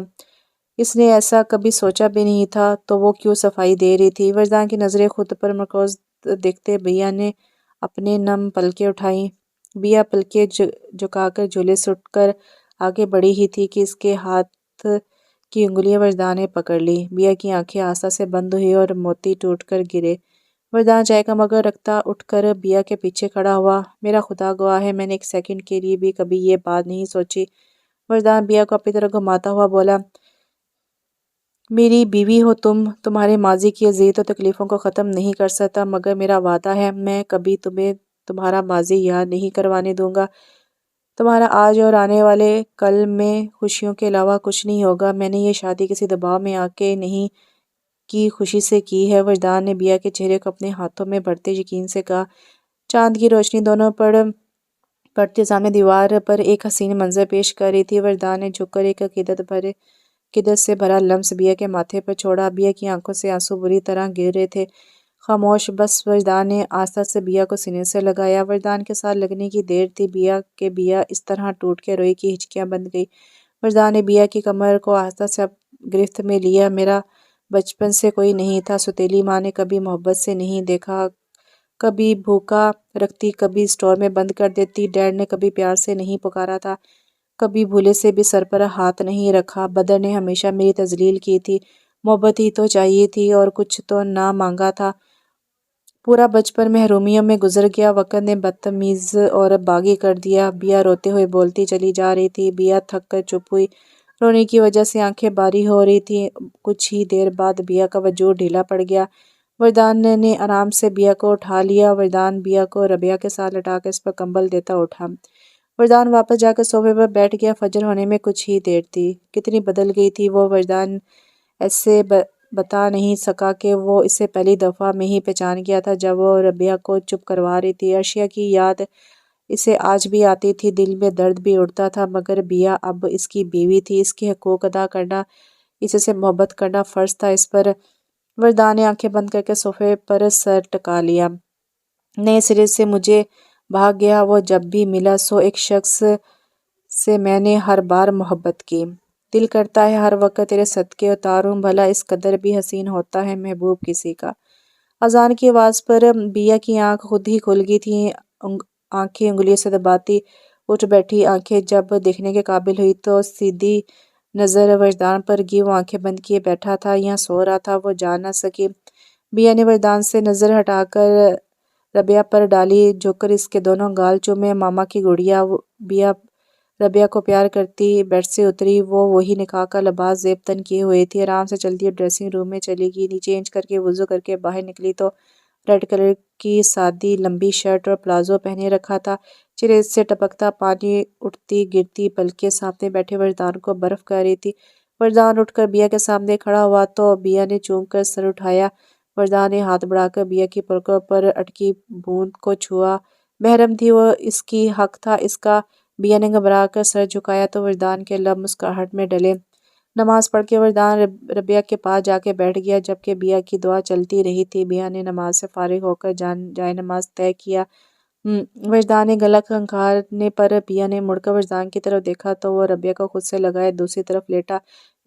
Speaker 1: اس نے ایسا کبھی سوچا بھی نہیں تھا، تو وہ کیوں صفائی دے رہی تھی؟ وجدان کی نظریں خود پر مرکوز دیکھتے بیا نے اپنے نم پلکیں اٹھائیں۔ بیا پلکیں جھکا کر جھولے سے اٹھ کر آگے بڑھی ہی تھی کہ اس کے ہاتھ کی انگلیاں وجدان نے پکڑ لی۔ بیا کی آنکھیں آہستہ سے بند ہوئی اور موتی ٹوٹ کر گرے۔ وجدان چائے کا مگ رکھتا اٹھ کر بیا کے پیچھے کھڑا ہوا۔ میرا خدا گواہ ہے، میں نے 1 سیکنڈ کے لیے بھی کبھی یہ بات نہیں سوچی۔ وجدان بیا کو اپنی طرف گھماتا ہوا بولا، میری بیوی ہو تم، تمہارے ماضی کی اذیت و تکلیفوں کو ختم نہیں کر سکتا، مگر میرا وعدہ ہے میں کبھی تمہیں تمہارا ماضی یاد نہیں کروانے دوں گا۔ تمہارا آج اور آنے والے کل میں خوشیوں کے علاوہ کچھ نہیں ہوگا۔ میں نے یہ شادی کسی دباؤ میں آ کے نہیں کی، خوشی سے کی ہے۔ وجدان نے بیا کے چہرے کو اپنے ہاتھوں میں بڑھتے یقین سے کہا۔ چاند کی روشنی دونوں پڑھتے سامنے دیوار پر ایک حسین منظر پیش کر رہی تھی۔ وجدان نے جھک کر ایک عقیدت سے بھرا لمس بیا کے ماتھے پر چھوڑا۔ بیا کی آنکھوں سے آنسو بری طرح گر رہے تھے۔ خاموش بس۔ وجدان نے آہستہ سے بیا کو سینے سے لگایا۔ وجدان کے ساتھ لگنے کی دیر تھی بیا اس طرح ٹوٹ کے روئی کہ ہچکیاں بند گئی۔ وجدان نے بیا کی کمر کو آہستہ سے گرفت میں لیا۔ میرا بچپن سے کوئی نہیں تھا، سوتیلی ماں نے کبھی محبت سے نہیں دیکھا، کبھی بھوکا رکھتی، کبھی اسٹور میں بند کر دیتی۔ ڈیڈ نے کبھی پیار سے نہیں پکارا تھا، کبھی بھولے سے بھی سر پر ہاتھ نہیں رکھا۔ بدر نے ہمیشہ میری تذلیل کی تھی، محبت ہی تو چاہیے تھی اور کچھ تو نہ مانگا تھا۔ پورا بچپن محرومیوں میں گزر گیا۔ وقت نے بدتمیز اور باغی کر دیا۔ بیا روتے ہوئے بولتی چلی جا رہی تھی۔ بیا تھک کر چپ ہوئی۔ رونے کی وجہ سے آنکھیں باری ہو رہی تھیں۔ کچھ ہی دیر بعد بیا کا وجود ڈھیلا پڑ گیا۔ وردان نے آرام سے بیا کو اٹھا لیا۔ وردان بیا کو ربیہ کے ساتھ لٹا کر اس پر کمبل دیتا اٹھا۔ وردان واپس جا کر صوفے پر بیٹھ گیا۔ فجر ہونے میں کچھ ہی دیر تھی۔ کتنی بدل گئی تھی وہ، وردان ایسے بتا نہیں سکا کہ وہ اسے پہلی دفعہ میں ہی پہچان گیا تھا جب وہ ربیہ کو چپ کروا رہی تھی۔ عرشیہ کی یاد اسے آج بھی آتی تھی، دل میں درد بھی اٹھتا تھا، مگر بیا اب اس کی بیوی تھی، اس کے حقوق ادا کرنا، اس سے محبت کرنا فرض تھا اس پر۔ وردان نے آنکھیں بند کر کے صوفے پر سر ٹکا لیا۔ نئے سرے سے مجھے بھاگ گیا وہ جب بھی ملا، سو ایک شخص سے میں نے ہر بار محبت کی۔ دل کرتا ہے ہر وقت تیرے صدقے اتاروں، بھلا اس قدر بھی حسین ہوتا ہے محبوب کسی کا۔ اذان کی آواز پر بیا کی آنکھ خود ہی کھل گئی تھی، آنکھیں انگلیوں سے دباتی اٹھ بیٹھی۔ آنکھیں جب دیکھنے کے قابل ہوئی تو سیدھی نظر وردان پر گئی۔ وہ آنکھیں بند کیے بیٹھا تھا یا سو رہا تھا وہ جان نہ سکی۔ بیا نے وردان سے نظر ہٹا کر ربیہ پر ڈالی، جھک کر اس کے دونوں گال چومے۔ ماما کی گڑیا۔ بیا ربیہ کو پیار کرتی بیڈ سے اتری۔ وہ وہی نکاح کا لباس زیب تن کیے ہوئے تھی، آرام سے چلتی اور ڈریسنگ روم میں چلی گئی۔ چینج کر کے وضو کر کے باہر نکلی تو ریڈ کلر کی سادی لمبی شرٹ اور پلازو پہنے رکھا تھا۔ چہرے سے ٹپکتا پانی اٹھتی گرتی پلکیں سامنے بیٹھے وردان کو برف کر رہی تھی۔ وردان اٹھ کر بیا کے سامنے کھڑا ہوا تو بیا نے چونک کر سر اٹھایا۔ وردان نے ہاتھ بڑھا کر بیا کی پلکوں پر اٹکی بوند کو چھوا۔ محرم تھی وہ، اس کی حق تھا اس کا۔ بیا نے گھبرا کر سر جھکایا تو وردان کے لب مسکراہٹ میں ڈلے۔ نماز پڑھ کے وردان ربیہ کے پاس جا کے بیٹھ گیا، جبکہ بیا کی دعا چلتی رہی تھی۔ بیا نے نماز سے فارغ ہو کر جائے نماز طے کیا۔ وردان نے گلا کھنکھارنے پر بیا نے مڑ کر وردان کی طرف دیکھا تو وہ ربیہ کو خود سے لگائے دوسری طرف لیٹا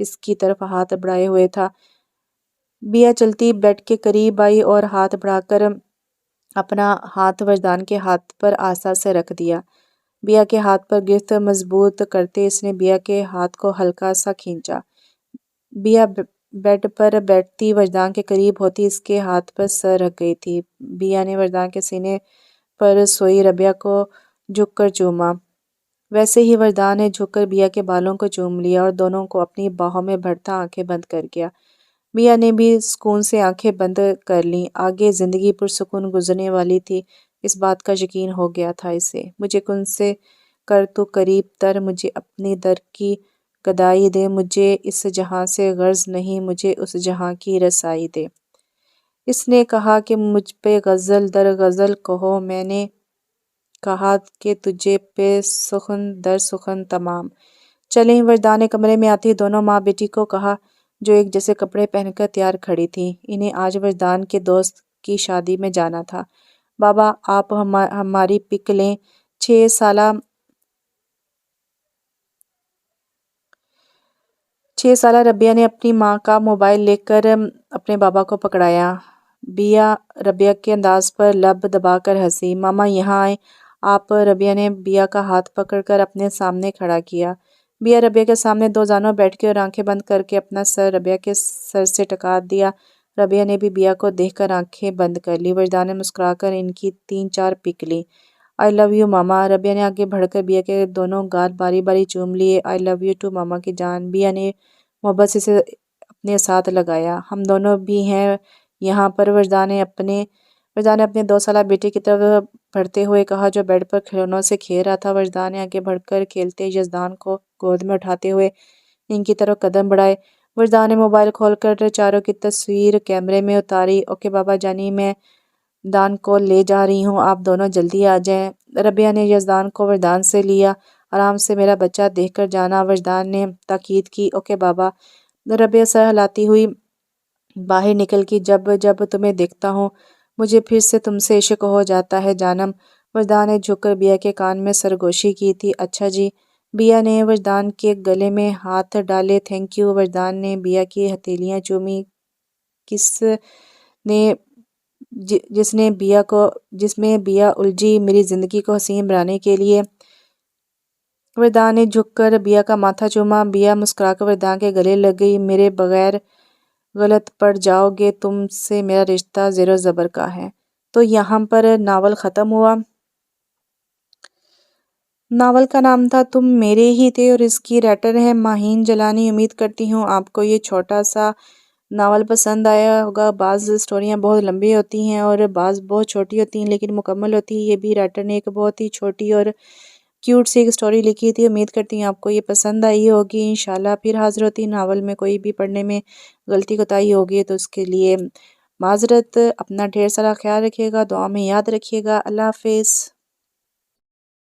Speaker 1: اس کی طرف ہاتھ بڑھائے ہوئے تھا۔ بیا چلتی بیڈ کے قریب آئی اور ہاتھ بڑھا کر اپنا ہاتھ وردان کے ہاتھ پر آہستہ سے رکھ دیا۔ بیا کے ہاتھ پر گرفت مضبوط کرتے اس نے بیا کے ہاتھ کو ہلکا سا کھینچا۔ بیا بیڈ پر بیٹھتی وردان کے قریب ہوتی اس کے ہاتھ پر سر رکھ گئی تھی۔ بیا نے وردان کے سینے پر سوئی ربیہ کو جھک کر چوما۔ ویسے ہی وردان نے جھک کر بیا کے بالوں کو چوم لیا اور دونوں کو اپنی باہوں میں بھرتا آنکھیں بند کر گیا۔ بیا نے بھی سکون سے آنکھیں بند کر لیں۔ آگے زندگی پرسکون گزرنے والی تھی، اس بات کا یقین ہو گیا تھا اسے۔ مجھے کن سے کر تو قریب تر، مجھے اپنے در کی گدائی دے، مجھے اس جہاں سے غرض نہیں، مجھے اس جہاں کی رسائی دے۔ اس نے کہا کہ مجھ پہ غزل در غزل کہو، میں نے کہا کہ تجھے پہ سخن در سخن تمام۔ چلیں، وردان نے کمرے میں آتے ہی دونوں ماں بیٹی کو کہا، جو ایک جیسے کپڑے پہن کر تیار کھڑی تھیں۔ انہیں آج وردان کے دوست کی شادی میں جانا تھا۔ بابا آپ ہماری پک لیں۔ 6 سالہ ربیہ نے اپنی ماں کا موبائل لے کر اپنے بابا کو پکڑایا۔ بیا ربیہ کے انداز پر لب دبا کر ہنسی۔ ماما یہاں آئیں آپ۔ ربیہ نے بیا کا ہاتھ پکڑ کر اپنے سامنے کھڑا کیا۔ بیا ربیہ کے سامنے دو زانوں بیٹھ گئی اور آنکھیں بند کر کے اپنا سر ربیہ کے سر سے ٹکا دیا۔ ربیہ نے بھی بیا کو دیکھ کر آنکھیں بند کر لی۔ وردان نے مسکرا کر ان کی 3-4 پک لی۔ آئی لو یو ماما۔ ربیہ نے آگے بڑھ کر بیا کے دونوں گال باری باری چوم لیے۔ آئی لو یو ٹو ماما کی جان۔ بیا نے محبت سے اسے اپنے ساتھ لگایا۔ ہم دونوں بھی ہیں یہاں پر، وردان نے اپنے 2 سالہ بیٹے کی طرف بڑھتے ہوئے کہا جو بیڈ پر کھلونوں سے کھیل رہا تھا۔ وردان نے آگے بڑھ کر کھیلتے یزدان کو گود میں اٹھاتے ہوئے ان کی طرف قدم بڑھائے۔ وردان نے موبائل کھول کر چاروں کی تصویر کیمرے میں اتاری۔ اوکے بابا جانی، میں دان کو لے جا رہی ہوں، آپ دونوں جلدی آ جائیں۔ ربیہ نے یزدان کو وردان سے لیا۔ آرام سے میرا بچہ دیکھ کر جانا، وردان نے تاکید کی۔ اوکے بابا۔ ربیہ سر ہلاتی ہوئی باہر نکل گئی۔ جب تمہیں دیکھتا ہوں مجھے پھر سے تم سے عشق ہو جاتا ہے جانم۔ وردان نے جھک کر بیا کے کان میں سرگوشی کی تھی۔ اچھا جی۔ بیا نے وردان کے گلے میں ہاتھ ڈالے۔ Thank you. وردان نے بیا کی ہتھیلیاں چومی۔ جس میں بیا الجھی۔ میری زندگی کو حسین بنانے کے لیے وردا نے جھک کر بیا کا ماتھا چوما۔ بیا مسکرا کر وردا کے گلے لگ گئی۔ میرے بغیر غلط پڑ جاؤ گے، تم سے میرا رشتہ زیر و زبر کا ہے۔ تو یہاں پر ناول ختم ہوا۔ ناول کا نام تھا تم میرے ہی تھے اور اس کی رائٹر ہے ماہین جلانی۔ امید کرتی ہوں آپ کو یہ چھوٹا سا ناول پسند آیا ہوگا۔ بعض سٹوریاں بہت لمبی ہوتی ہیں اور بعض بہت چھوٹی ہوتی ہیں لیکن مکمل ہوتی ہیں۔ یہ بھی رائٹر نے ایک بہت ہی چھوٹی اور کیوٹ سی ایک سٹوری لکھی تھی۔ امید کرتی ہوں آپ کو یہ پسند آئی ہوگی۔ انشاءاللہ پھر حاضر ہوتی ناول میں کوئی بھی پڑھنے میں غلطی کوتاہی ہوگی تو اس کے لیے معذرت۔ اپنا ڈھیر سارا خیال رکھیے گا، دعا میں یاد رکھیے گا۔ اللہ حافظ۔